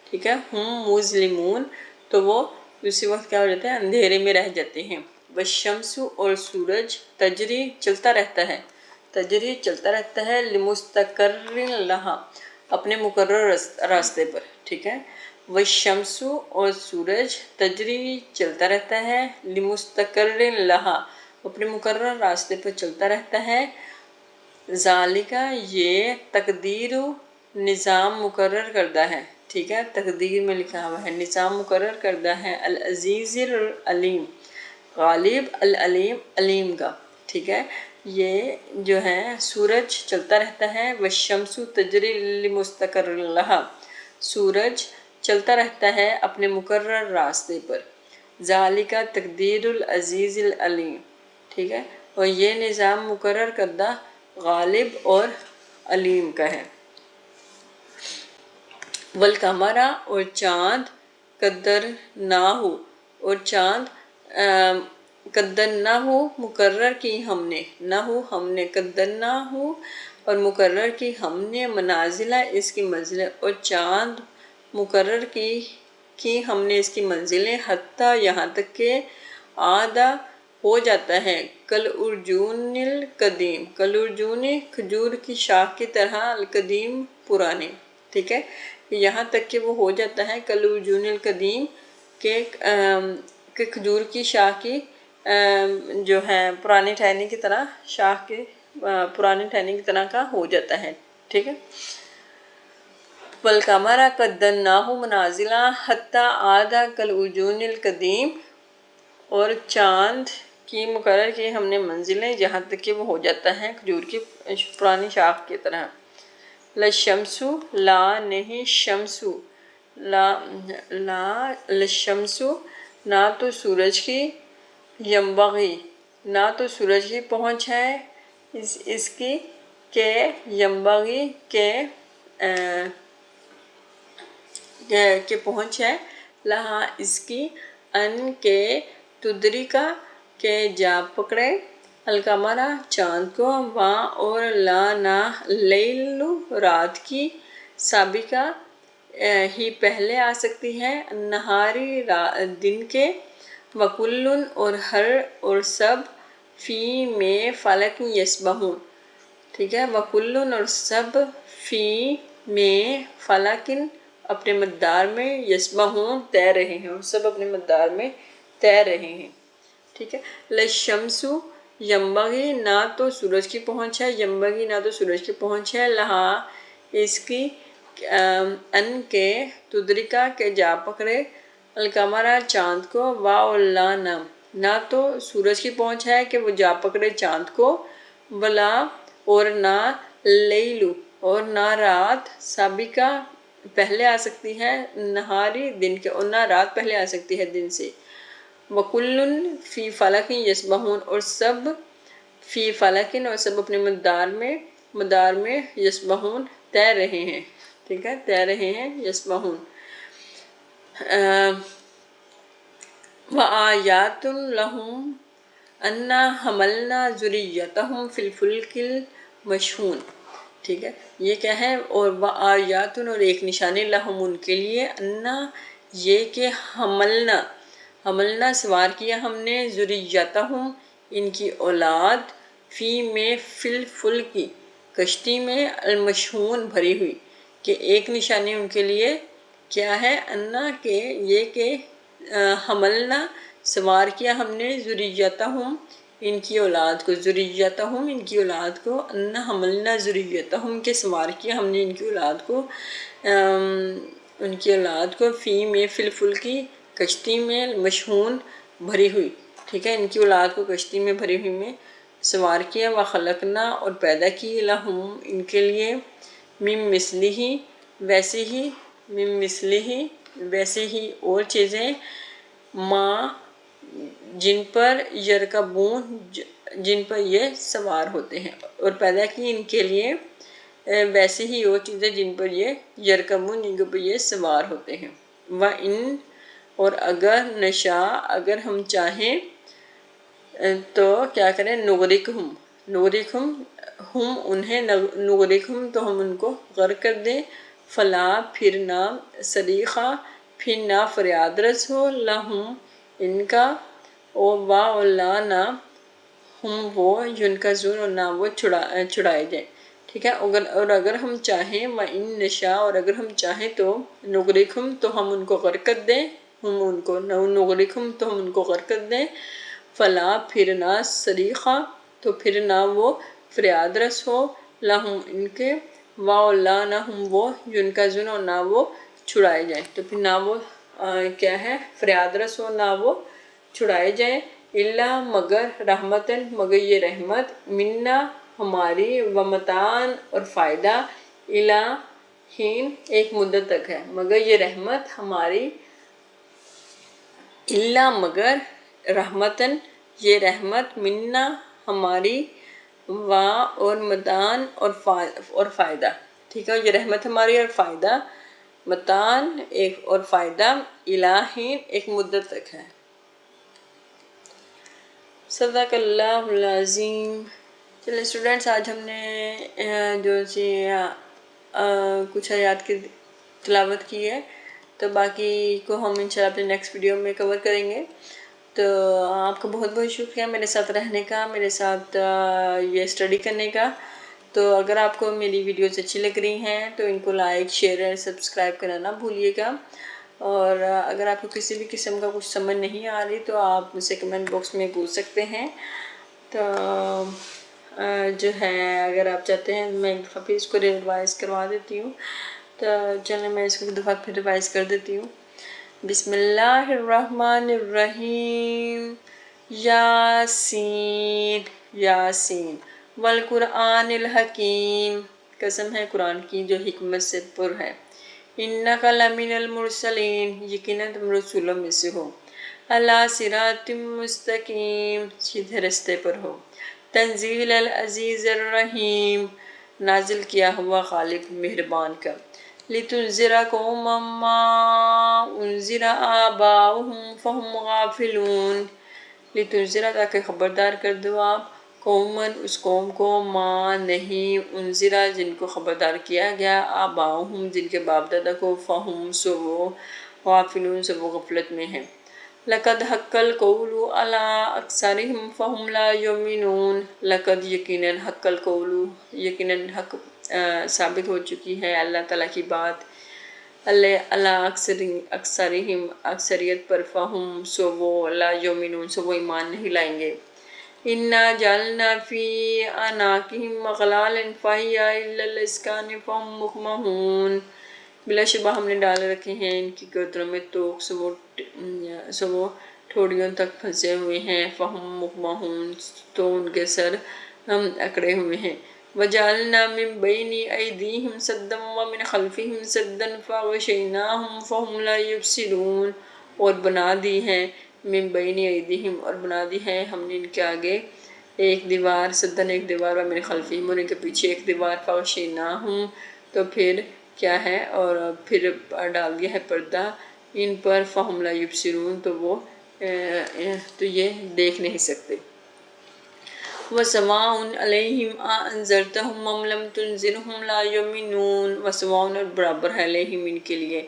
ٹھیک ہے، ہم مظلمون تو وہ اسی وقت کیا ہو جاتے ہیں، اندھیرے میں رہ جاتے ہیں، والشمس اور سورج، تجری چلتا رہتا ہے، لمستقر لہا اپنے مقرر راستے پر، ٹھیک ہے، والشمس اور سورج، تجری چلتا رہتا ہے، لمستقر لہا اپنے مقرر راستے پر چلتا رہتا ہے، ذالک یہ تقدیر نظام مقرر کردہ ہے، ٹھیک ہے، تقدیر میں لکھا ہوا ہے، نظام مقرر کردہ ہے، العزیز العلیم غالب، العلیم علیم کا، ٹھیک ہے، یہ جو ہے سورج چلتا رہتا ہے، والشمس تجری لمستقر لہا سورج چلتا رہتا ہے اپنے مقرر راستے پر، ذالک تقدیر العزیز العلیم، ٹھیک ہے، اور یہ نظام مقرر کردہ غالب اور علیم کا ہے، والقمر اور چاند، قدرناہ اور چاند قدرناہ مقرر کی ہم نے، ہم نے قدرناہ اور مقرر کی ہم نے، منازل اس کی منزلیں، اور چاند مقرر کی ہم نے اس کی منزلیں، حتیٰ یہاں تک کہ آدھا ہو جاتا ہے، کل ارجون القدیم، کل ارجون کھجور کی شاخ کی طرح، القدیم پرانے، ٹھیک ہے، یہاں تک کہ وہ ہو جاتا ہے کل ارجون القدیم کہ کھجور کی شاخ کی جو ہے پرانی ٹہنی کی طرح، شاخ کی پرانی ٹہنی کی طرح کا ہو جاتا ہے، ٹھیک ہے، والقمر قدرناہ منازل حتی عاد کالعرجون القدیم اور چاند کی مقرر کی ہم نے منزلیں یہاں تک کہ وہ ہو جاتا ہے کھجور کی پرانی شاخ کی طرح، لشمس لا نہیں شمس، لشمس نہ تو سورج کی، ینبغی نہ تو سورج کی پہنچ ہے، اس کی کہ ینبغی کہ کہ پہنچ ہے، لہا اس کی، ان کے، تدریکا کہ جا پکڑے، القمرہ چاند کو، وہاں اور لا نہ، لیل رات کی، سابقہ ہی پہلے آ سکتی ہے، نہاری دن کے، وکلن اور ہر اور سب، فی میں فلک یسبحون، ٹھیک ہے، وکلن اور سب، فی میں فلکن اپنے مقدار میں، یسبحون تیر رہے ہیں، اور سب اپنے مقدار میں تیر رہے ہیں، ٹھیک ہے۔ للشمس ینبغی، نہ تو سورج کی پہنچ ہے، ینبغی نہ تو سورج کی پہنچ ہے، لہا اس کی، ان کے، تدریکا کہ جا پکڑے، القمرہ چاند کو، ولا نہ تو سورج کی پہنچ ہے کہ وہ جا پکڑے چاند کو، ولا اور نہ، لیلو اور نہ رات، سابقہ پہلے آ سکتی ہے، نہاری دن کے، اور نہ رات پہلے آ سکتی ہے دن سے، وکلن فی فلک یسبحون اور سب، فی فلکن اور سب اپنے مدار میں، یسبحون تیر رہے ہیں، ٹھیک ہے، تیر رہے ہیں، یسبحون۔ وآیات لہم انا حملنا ذریتہم فی الفلک المشحون، ٹھیک ہے، یہ کیا ہے، اور وآیات اور ایک نشانی، لہم ان کے لیے، انا یہ کہ حملنا سوار کیا ہم نے، ذریتہم ان کی اولاد، فی میں فی الفلک کشتی میں، المشحون بھری ہوئی، کہ ایک نشانی ان کے لیے کیا ہے، انا کہ یہ کہ حملنا سوار کیا ہم نے، ذریتہم ان کی اولاد کو، ذریتہم ان کی اولاد کو، انا حملنا ذریتہم کے سوار کیا ہم نے ان کی اولاد کو، فی میں فی الفلکی کشتی میں، مشحون بھری ہوئی، ٹھیک ہے، ان کی اولاد کو کشتی میں بھری ہوئی میں سوار کیا، وخلقنا اور پیدا کی، لہم ان کے لیے، من مثلہ ویسے ہی اور چیزیں، ما جن پر، یرکبون جن پر یہ سوار ہوتے ہیں، اور پیدا کی ان کے لیے ویسے ہی اور چیزیں جن پر یہ، یرکبون جن پر یہ سوار ہوتے ہیں، وَإِن اور اگر، نشاء اگر ہم چاہیں تو کیا کریں، نغرقہم ہم انہیں، نغرقہم تو ہم ان کو غرق کر دیں، فلا پھر نہ، صریخہ پھر نہ فریاد رس ہو، لہم ان کا، اور لا نہ، ہم وہ، ینقذون اور نہ وہ چھڑائے جائیں، ٹھیک ہے، اور اگر ہم چاہیں، وَإِن نشاء اور اگر ہم چاہیں تو، نغرقہم تو ہم ان کو غرق کر دیں، نغرقہم تو ہم ان کو غرق کر دیں، فلا پھر نہ، صریخہ تو پھر نہ وہ فریاد رس ہو، لہم ان کے، وَلا نہ ہم وہ، ینقذون اور نہ وہ چھڑائے جائیں، تو پھر نہ وہ کیا ہے، فریاد رس ہو، نہ وہ چھڑائے جائیں، الا مگر، رحمتاً مگر یہ رحمت، منا ہماری، ومتاعاً اور فائدہ، الی حین ایک مدت تک ہے، مگر یہ رحمت ہماری، الا مگر، رحمتاً یہ رحمت، منا ہماری، اور متاعاً اور فائدہ، ٹھیک ہے، یہ رحمت ہماری اور فائدہ، متاعاً ایک اور فائدہ، الی حین ایک مدت تک ہے۔ صدق اللہ العظیم۔ چلیں اسٹوڈنٹس، آج ہم نے جو سی کچھ آیات کی تلاوت کی ہے، تو باقی کو ہم انشاءاللہ اپنے نیکسٹ ویڈیو میں کور کریں گے۔ تو آپ کا بہت بہت شکریہ میرے ساتھ رہنے کا، میرے ساتھ یہ اسٹڈی کرنے کا۔ تو اگر آپ کو میری ویڈیوز اچھی لگ رہی ہیں تو ان کو لائک، شیئر اور سبسکرائب کرنا نہ بھولیے گا، اور اگر آپ کو کسی بھی قسم کا کچھ سمجھ نہیں آ رہی تو آپ مجھ سے کمنٹ باکس میں پوچھ سکتے ہیں۔ تو جو ہے اگر آپ چاہتے ہیں میں ایک دفعہ پھر اس کو ریوائز کروا دیتی ہوں، تو چلیں میں اس کو ایک دفعہ پھر ریوائز کر دیتی ہوں۔ بسم اللہ الرحمن الرحیم، یاسین، یاسین، والقرآن الحکیم، قسم ہے قرآن کی جو حکمت سے پر ہے، انک لمن المرسلین، یقیناً تم رسولوں میں سے ہو، علی صراط مستقیم، سیدھے رستے پر ہو، تنزیل العزیز الرحیم، نازل کیا ہوا غالب مہربان کا، لتنذر قوما ما انذر آباؤهم فهم غافلون لتنذر تاکہ خبردار کر دو آپ قومن اس قوم کو ما نہیں انذرا جن کو خبردار کیا گیا آباؤہم جن کے باپ دادا کو فہم سو وہ غافلون سو وہ غفلت میں ہیں لقد حق القول على اکثرهم فهم لا یؤمنون لقد یقیناً حق القول یقیناً حق ثابت ہو چکی ہے اللہ تعالیٰ کی بات اللہ اکثرہم اکثریت پر فہم سو وہ لا یؤمنون سو وہ ایمان نہیں لائیں گے انا جعلنا فی اعناقہم اغلالا فہی الی الاذقان فہم مقمحون بلا شبہ ہم نے ڈال رکھے ہیں ان کی گردنوں میں توق سو وہ ٹھوڑیوں تک پھنسے ہوئے ہیں فہم مقمحون تو ان کے سر ہم اکڑے ہوئے ہیں وجعلنا من بین ایدیہم سدا ومن خلفہم سدا فاغشیناہم فہم لا یبصرون اور بنا دی ہے من بین ایدیہم اور بنا دی ہے ہم نے ان کے آگے ایک دیوار سدن ایک دیوار ومن خلفہم اور ان کے پیچھے ایک دیوار فاغشیناہم تو پھر کیا ہے اور پھر ڈال دیا ہے پردہ ان پر فہم لا یبصرون تو وہ تو یہ دیکھ نہیں سکتے وَسَوَاءٌ عَلَيْهِمْ أَأَنذَرْتَهُمْ أَمْ لَمْ تُنذِرْهُمْ لَا يُؤْمِنُونَ وَسَوَاءٌ اور برابر ہے علیہم ان کے لیے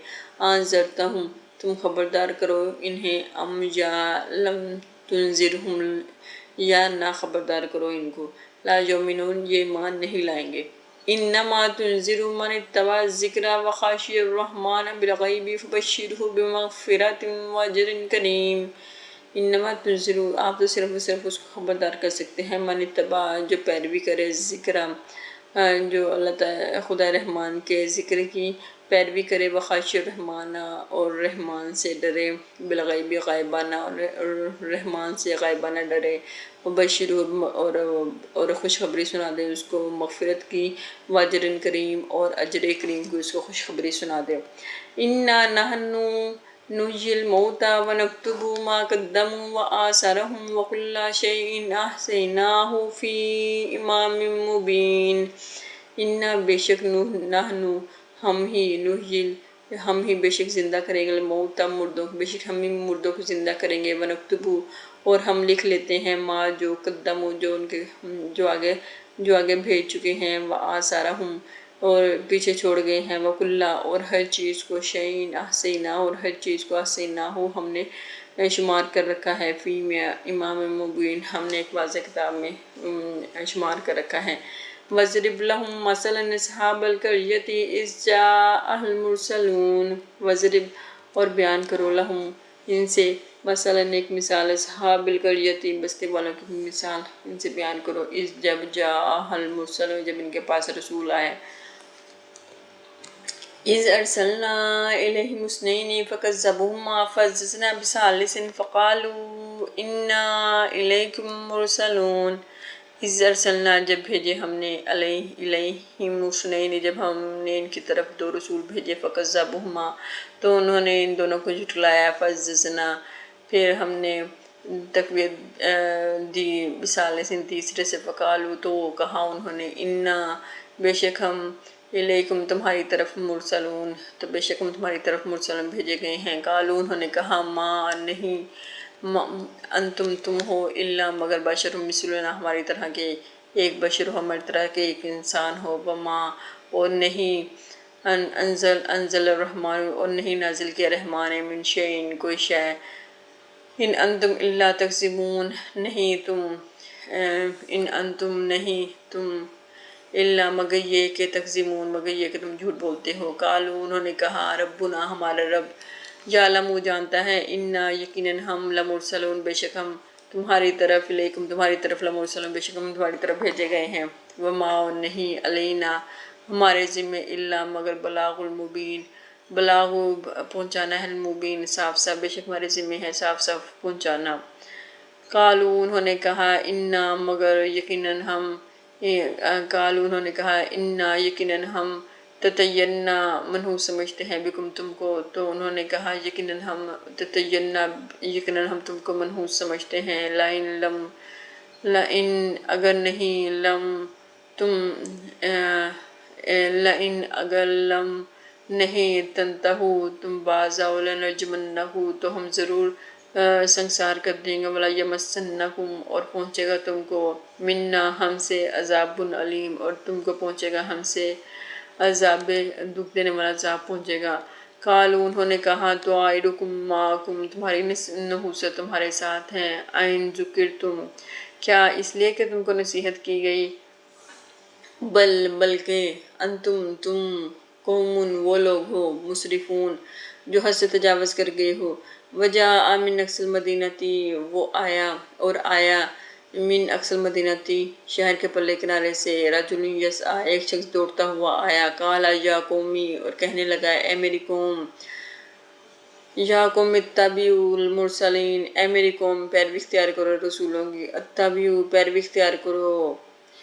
أَنذَرْتَهُمْ تم خبردار کرو انہیں ام یا لم تنذرہم یا نہ خبردار کرو ان کو لا یؤمنون یہ ایمان نہیں لائیں گے انما تنذر من اتبع الذکر وخشی الرحمن بالغیب فبشرہ بمغفرۃ واجر کریم انما تنذر آپ تو صرف اس کو خبردار کر سکتے ہیں من اتبع جو پیروی کرے ذکر جو اللہ تعالیٰ خدا رحمان کے ذکر کی پیروی کرے وخشی الرحمن اور رحمان سے ڈرے بالغیب غائبانہ اور رحمان سے غائبانہ ڈرے وبشر اور خوشخبری سنا دے اس کو مغفرت کی واجر کریم اور اجر کریم کو اس کو خوشخبری سنا دے انا نحن نحیی الموتى ونکتب ما قدموا وآثارهم وکل شیء احصیناہ فی امام مبین انا بے شک نحن ہم ہی بے شک زندہ کریں گے الموتى مردوں بے شک ہم ہی مردوں کو زندہ کریں گے ونکتب اور ہم لکھ لیتے ہیں ما جو قدموا جو ان کے جو آگے بھیج چکے ہیں وآثارهم اور پیچھے چھوڑ گئے ہیں وکل اور ہر چیز کو شیء احصیناہ اور ہر چیز کو احصیناہ ہم نے شمار کر رکھا ہے فی امام مبین ہم نے ایک واضح کتاب میں شمار کر رکھا ہے وَاضْرِبْ لَهُمْ مَثَلًا أَصْحَابَ الْقَرْيَةِ إِذْ جَاءَهَا الْمُرْسَلُونَ وَاضْرِبْ اور بیان کرو لَهُمْ ان سے مثلاً ایک مثال أَصْحَابِ الْقَرْيَةِ بستی والوں کی مثال ان سے بیان کرو اس جب جاءَهَا الْمُرْسَلُونَ جب ان کے پاس رسول آئے إِذْ أَرْسَلْنَا إِلَيْهِمُ اثْنَيْنِ فَكَذَّبُوهُمَا فَعَزَّزْنَا بِثَالِثٍ فَقَالُوا إِنَّا إِلَيْكُمْ مُرْسَلُونَ إِذْ أَرْسَلْنَا جب بھیجے ہم نے إِلَيْهِمُ اثْنَيْنِ جب ہم نے ان کی طرف دو رسول بھیجے فَكَذَّبُوهُمَا تو انہوں نے ان دونوں کو جھٹلایا فَعَزَّزْنَا پھر ہم نے تقویت دی بثالثٍ تیسرے سے فقالوا تو کہا انہوں نے انا بے شک ہم الیکم تمہاری طرف مرسلون تو بے شک ہم تمہاری طرف مرسلون بھیجے گئے ہیں قالوا انہوں نے کہا ما نہیں انتم تم ہو الا مگر بشر مثلنا ہماری طرح کے ایک بشر ہو ہماری طرح کے ایک انسان ہو وما اور نہیں انزل الرحمن اور نہیں نازل کیا رحمان من شیء کوئی شے ان انتم الا تکذبون نہیں تم الا مگر یہ کہ تکذبون مگر یہ کہ تم جھوٹ بولتے ہو قالوا انہوں نے کہا ربنا ہمارا رب یعلم وہ جانتا ہے انا یقیناً ہم لمرسلون بے شک ہم تمہاری طرف الیکم تمہاری طرف لمرسلون بے شک ہم تمہاری طرف بھیجے گئے ہیں وما نہیں علینا ہمارے ذمہ الا مگر بلاغ المبین بلاغ پہنچانا ہے المبین صاف صاف بے شک ہمارے ذمہ ہے صاف صاف پہنچانا قالوا انہوں نے کہا انا مگر یقیناً ہم قالوا انہوں نے کہا انا یقیناً ہم تطیرنا منحوس سمجھتے ہیں بکم تم کو تو انہوں نے کہا یقیناً ہم تطیرنا یقیناً ہم تم کو منحوس سمجھتے ہیں لئن اگر نہیں لم تم لئن اگر لم نہیں تنتہو تم باز آؤ لنجمنہو تو ہم ضرور سنسار کر دیں گے، ولا یمسنکم اور پہنچے گا تم کو، منا ہم سے، عذاب علیم اور تم کو پہنچے گا ہم سے عذاب دکھ دینے والا عذاب پہنچے گا۔ قالوا انہوں نے کہا تو عائدکم معکم تمہاری نحوست تمہارے ساتھ ہیں، این ذکرتم کیا اس لیے کہ تم کو نصیحت کی گئی، بلکہ انتم تم قوم وہ لوگ ہو، مسرفون جو حد سے تجاوز کر گئے ہو۔ وجاء من اقصی المدینتی وہ آیا من اقصی المدینتی شہر کے پلے کنارے سے، رجل یسعی ایک شخص دوڑتا ہوا آیا، قال یا قومی اور کہنے لگا اے میری قوم، یا قوم اتبعوا المرسلین اے میری قوم پیروی اختیار کرو رسولوں کی، اتبعوا پیروی اختیار کرو،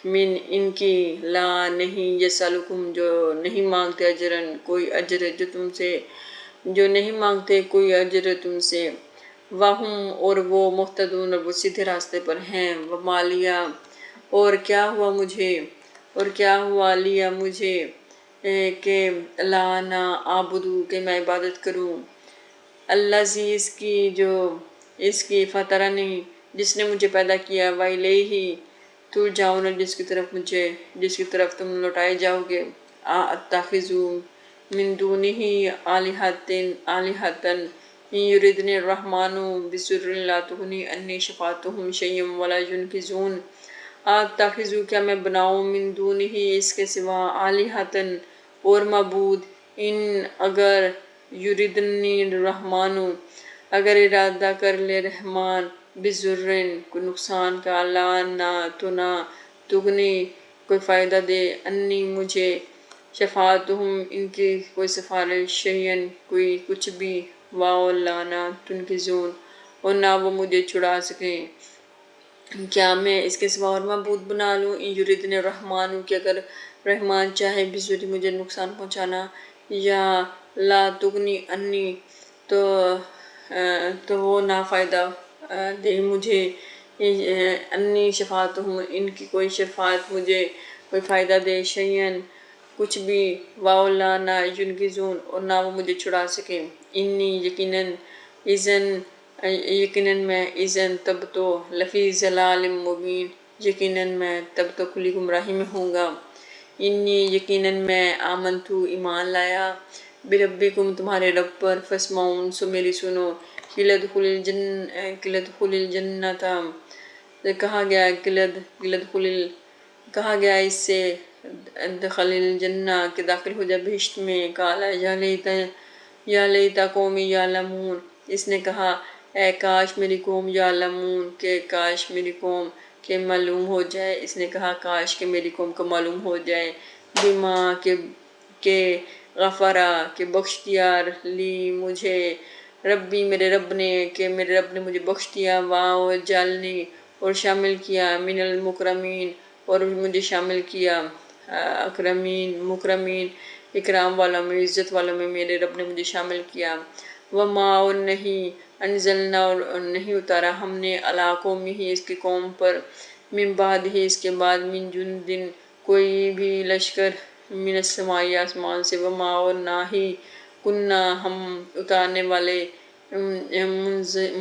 من ان کی، لا نہیں، یسألکم جو نہیں مانگتے اجرن کوئی اجر جو تم سے، جو نہیں مانگتے کوئی اجر تم سے، وہم اور وہ مہتدون اور وہ سیدھے راستے پر ہیں، وما لیا اور کیا ہوا لیا مجھے کہ لا نہ اعبدو کہ میں عبادت کروں، الذی اس کی فطرنی جس نے مجھے پیدا کیا، وإلیہ ترجعون جس کی طرف تم لوٹائے جاؤ گے، اتخذ من دونہ آلہۃ ان یردنی الرحمن بضر لا تغنی عنی شفاعتہم شیئا ولا ینقذون، اتخذ کیا میں بناؤں من دونہ اس کے سوا آلہۃ اور معبود، ان اگر یردنی الرحمن اگر ارادہ کر لے رحمان، بضر کوئی نقصان کا، لا نہ تو نہ، تغنی کوئی فائدہ دے، انی مجھے، شفاعتہم ان کی کوئی سفارش، شیئا کوئی کچھ بھی، واو لا نہ تنقذون اور نہ وہ مجھے چھڑا سکیں، کیا میں اس کے سوا اور معبود بنا لوں، ان یردنی الرحمن کہ اگر رحمان چاہے بضر مجھے نقصان پہنچانا، یا لا تغنی انی تو وہ نہ فائدہ دے مجھے، انی شفاعتہم ان کی کوئی شفاعت مجھے کوئی فائدہ دے، شیئا کچھ بھی، واو لا نہ ینقذون اور نہ وہ مجھے چھڑا سکے، انی یقیناً میں، اذن تب تو، لفی ضلال مبین یقیناً میں تب تو کھلی گمراہی میں ہوں گا، انی یقیناً میں، آمنتو ایمان لایا، بربکم تمہارے رب پر، فاسمعون سو میری سنو، قیل ادخل الجنۃ کہا گیا اس سے، ادخل الجنہ کہ داخل ہو جا بہشت میں، قال یا لیت قومی یعلمون اس نے کہا اے کاش میری قوم، یعلمون کہ کاش میری قوم کہ معلوم ہو جائے، اس نے کہا کاش کہ میری قوم کو معلوم ہو جائے، بما کہ غفرا کہ بخش دیا لی مجھے، ربی میرے رب نے، کہ میرے رب نے مجھے بخش دیا، واو جعلنی اور شامل کیا، من المکرمین اور مجھے شامل کیا، مکرمین اکرام والوں میں، عزت والوں میں میرے رب نے مجھے شامل کیا، وما اور نہیں، انزلنا اور نہیں اتارا ہم نے، علی قومہ اس کی قوم پر، من بعد ہی اس کے بعد، من جندٍ کوئی بھی لشکر، من السماء آسمان سے، وما اور نہ ہی، کننا ہم اتارنے والے،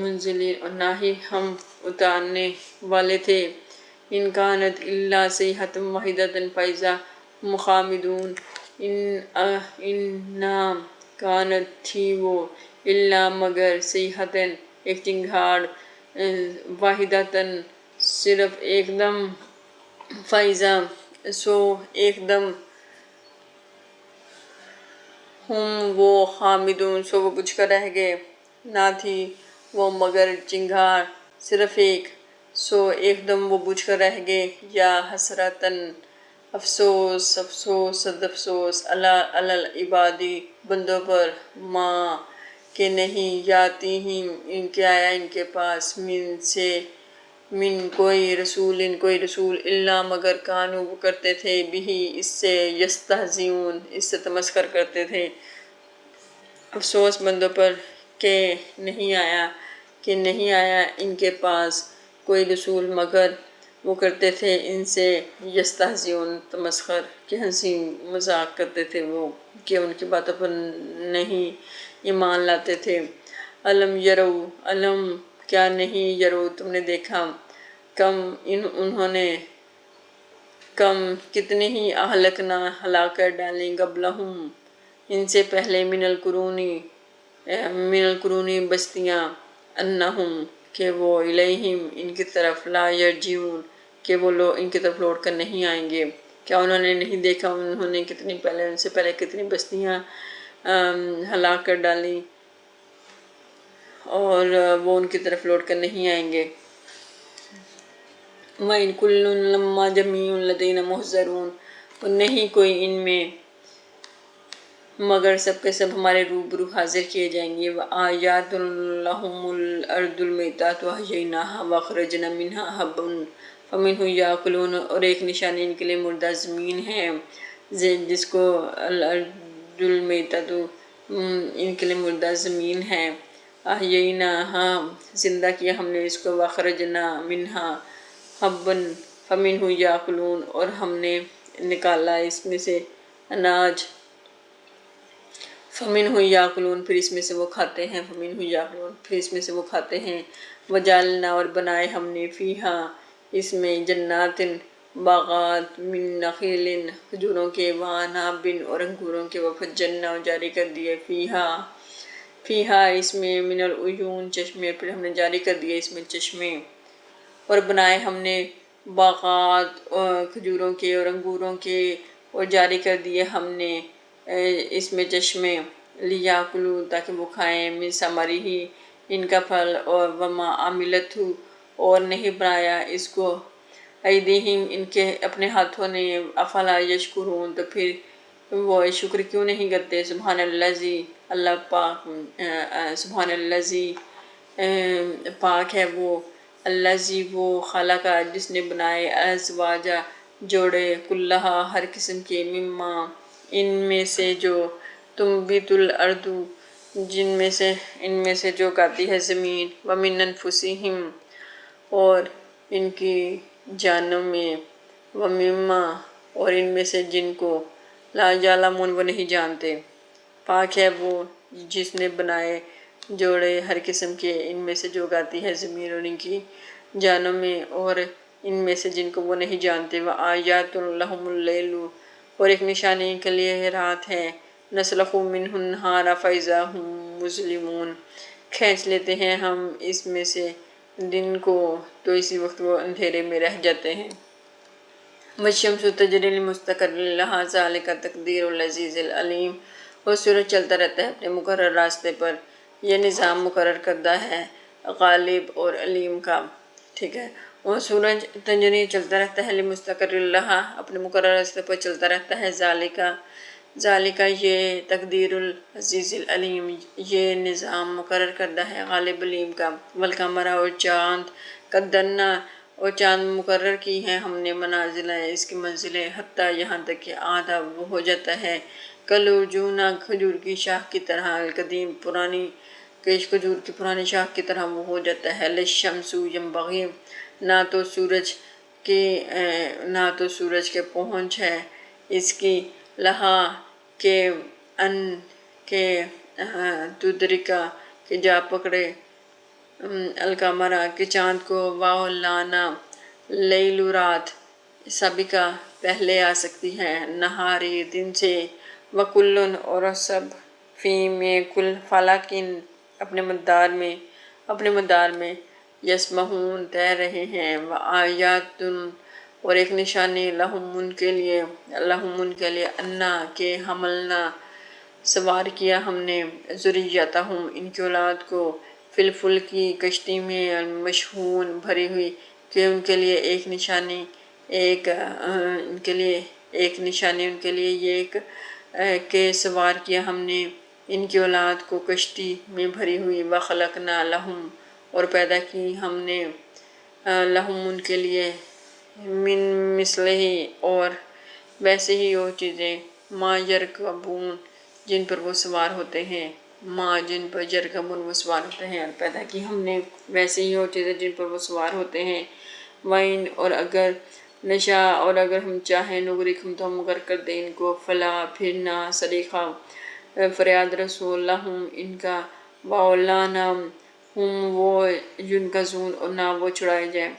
منزلین اور نہ ہی ہم اتارنے والے تھے، ان کانت الا صیحۃ واحدۃ فاذا ہم خامدون، ان نہ کانت تھی وہ، الا مگر، صیحۃ ایک چنگھاڑ، واحدۃ صرف ایک دم، فاذا سو ایک دم، ہم وہ، خامدون سو وہ بجھ کر رہ گئے، نہ تھی وہ مگر چنگھاڑ صرف ایک، سو ایک دم وہ بجھ کر رہ گئے، یا حسرتاً افسوس، صد افسوس، علی العبادی بندوں پر، ماں کہ نہیں، یاتیہم ان کے آیا ان کے پاس، من کوئی رسول، الا مگر کانوا وہ کرتے تھے، بہی اس سے، یستہزئون اس سے تمسخر کرتے تھے، افسوس بندوں پر کہ نہیں آیا ان کے پاس کوئی رسول مگر وہ کرتے تھے ان سے یستہزئون تمسخر کہ ہنسی مذاق کرتے تھے وہ کہ ان کی باتوں پر نہیں ایمان لاتے تھے۔ علم یرو علم کیا نہیں یرو تم نے دیکھا کم انہوں نے کم کتنے ہی اہلکنا ہلاک کر ڈالیں قبلہم ان سے پہلے من القرونی بستیاں انہم کہ وہ الیہم ان کی طرف لا یرجعون کہ وہ لوگ ان کی طرف لوٹ کر نہیں آئیں گے۔ کیا انہوں نے نہیں دیکھا انہوں نے ان سے پہلے کتنی بستیاں ہلاک کر ڈالیں اور وہ ان کی طرف لوٹ کر نہیں آئیں گے۔ وَإِن كُلٌّ لَمَّا جَمِيعٌ لَدَيْنَا مُحْضَرُونَ اور نہیں کوئی ان میں مگر سب کے سب ہمارے روبرو حاضر کیے جائیں گے۔ وَآيَاتٌ لَهُمُ الْأَرْضُ الْمَيْتَاتُ أَحْيَيْنَاهَا وَأَخْرَجْنَا مِنْهَا حَبًّا فَمِنْهُ يَأْكُلُونَ اور ایک نشانی ان کے لیے مردہ زمین ہے جس کو الْأَرْضُ الْمَيْتَاتُ ان کے لیے مردہ زمین ہے۔ أَحْيَيْنَاهَا زندہ کیا ہم نے اس کو وَأَخْرَجْنَا مِنْهَا حَبًّا فَمِنْهُ يَأْكُلُونَ اور ہم نے نکالا اس میں سے اناج فَمِنْهُ يَأْكُلُونَ پھر اس میں سے وہ کھاتے ہیں فَمِنْهُ يَأْكُلُونَ پھر اس میں سے وہ کھاتے ہیں۔ وَجَعَلْنَا اور بنائے ہم نے فیہا اس میں جنات باغات من نخیل کھجوروں کے وعناب اور انگوروں کے وفجرنا اور جاری کر دیے فیہا اس میں من العیون چشمے پھر ہم نے جاری کر دیے اس میں چشمے اور بنائے ہم نے باغات کھجوروں کے اور انگوروں کے اور جاری کر دیے ہم نے اس میں چشمے لیاکلوا تاکہ وہ کھائیں من ثمرہ ان کا پھل اور وما عملتہ اور نہیں بنایا اس کو ایدیہم ان کے اپنے ہاتھوں نے افلا یشکرون تو پھر وہ شکر کیوں نہیں کرتے۔ سبحان الذی اللہ پاک سبحان الذی پاک ہے وہ الذی وہ خلق جس نے بنائے ازواج جوڑے کلہا ہر قسم کے مما ان میں سے جو تنبت الارض ان میں سے جو اگاتی ہے زمین ومن انفسہم اور ان کی جانوں میں ومما اور ان میں سے جن کو لا یعلمون وہ نہیں جانتے۔ پاک ہے وہ جس نے بنائے جوڑے ہر قسم کے ان میں سے جو اگاتی ہے زمین اور ان کی جانوں میں اور ان میں سے جن کو وہ نہیں جانتے۔ وآیات لہم اللیل اور ایک نشانی کے لیے رات ہے نسلخ منہ النہار فاذا ھم مظلمون کھینچ لیتے ہیں ہم اس میں سے دن کو تو اسی وقت وہ اندھیرے میں رہ جاتے ہیں۔ والشمس تجری لمستقر لہا ذلک تقدیر العزیز العلیم اور سورج چلتا رہتا ہے اپنے مقرر راستے پر یہ نظام مقرر کردہ ہے غالب اور علیم کا۔ ٹھیک ہے اور سورج تجری چلتا رہتا ہے لمستقر لہا اپنے مقرر راستے پر چلتا رہتا ہے ذالکہ یہ تقدیر العزیز العلیم یہ نظام مقرر کردہ ہے غالب علیم کا۔ والقمر اور چاند قدرنا اور چاند مقرر کی ہیں ہم نے منازل اس کی منزلیں حتیٰ یہاں تک کہ آدھا وہ ہو جاتا ہے کالعرجون کھجور کی شاخ کی طرح القدیم پرانی کیش کھجور کی پرانی شاخ کی طرح وہ ہو جاتا ہے۔ للشمس ینبغی نہ تو سورج کے پہنچ ہے اس کی لہا کے ان کے تدرکا کہ جا پکڑے القمرہ کے چاند کو واولانا لیل رات سابقہ پہلے آ سکتی ہے نہاری دن سے وکلن اور سب فی میں کل فلاکن اپنے مدار میں یسبحون تیر رہے ہیں۔ وآیات اور ایک نشانی لہم ان کے لیے انا کہ حملنا سوار کیا ہم نے ذریتہم ان کی اولاد کو فی الفلک کشتی میں المشحون بھری ہوئی کہ ان کے لیے ایک نشانی یہ کہ سوار کیا ہم نے ان کی اولاد کو کشتی میں بھری ہوئی وخلقنا لہم اور پیدا کی ہم نے لہم ان کے لیے من مثلہ اور ویسے ہی اور چیزیں ما یرکبون جن پر وہ سوار ہوتے ہیں جن پر یرکبون وہ سوار ہوتے ہیں اور پیدا کی ہم نے ویسے ہی اور چیزیں جن پر وہ سوار ہوتے ہیں وَإِنْ اور اگر نشاء اور اگر ہم چاہیں نغرقہم تو ہم غرق کر دیں ان کو فلا پھر نہ صریخہ فریاد رسول لہم ان کا واولانا ہم وہ ینقذون اور نہ وہ چھڑائے جائیں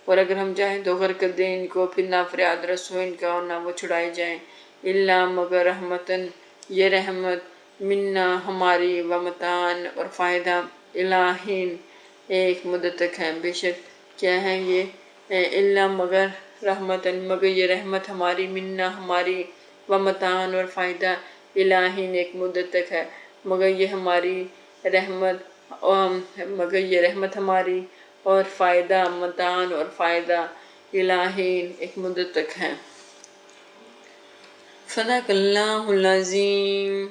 اور اگر ہم چاہیں تو غرق کر دیں ان کو پھر نہ فریاد رسول ان کا اور نہ وہ چھڑائے جائیں اللہ مگر رحمتن یہ رحمت منا ہماری ومتان اور فائدہ الہین ایک مدت تک ہے بے شک کیا ہے یہ اللہ مگر رحمتن مگر یہ رحمت ہماری منا ہماری ومتان اور فائدہ الہین ایک مدت تک ہے مگر یہ ہماری رحمت ہماری اور فائدہ متان اور فائدہ الہین ایک مدت تک ہے صدق اللہ العظیم.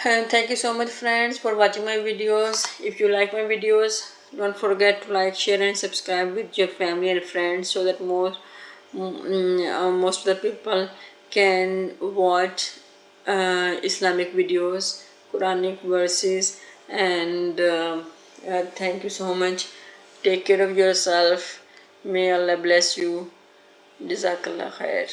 Thank you so much friends for watching my videos. If you like my videos, don't forget to like, share and subscribe with your family and friends so that most of the people can watch Islamic videos, Quranic verses, and thank you so much. Take care of yourself. May Allah bless you. Jazakallah khair.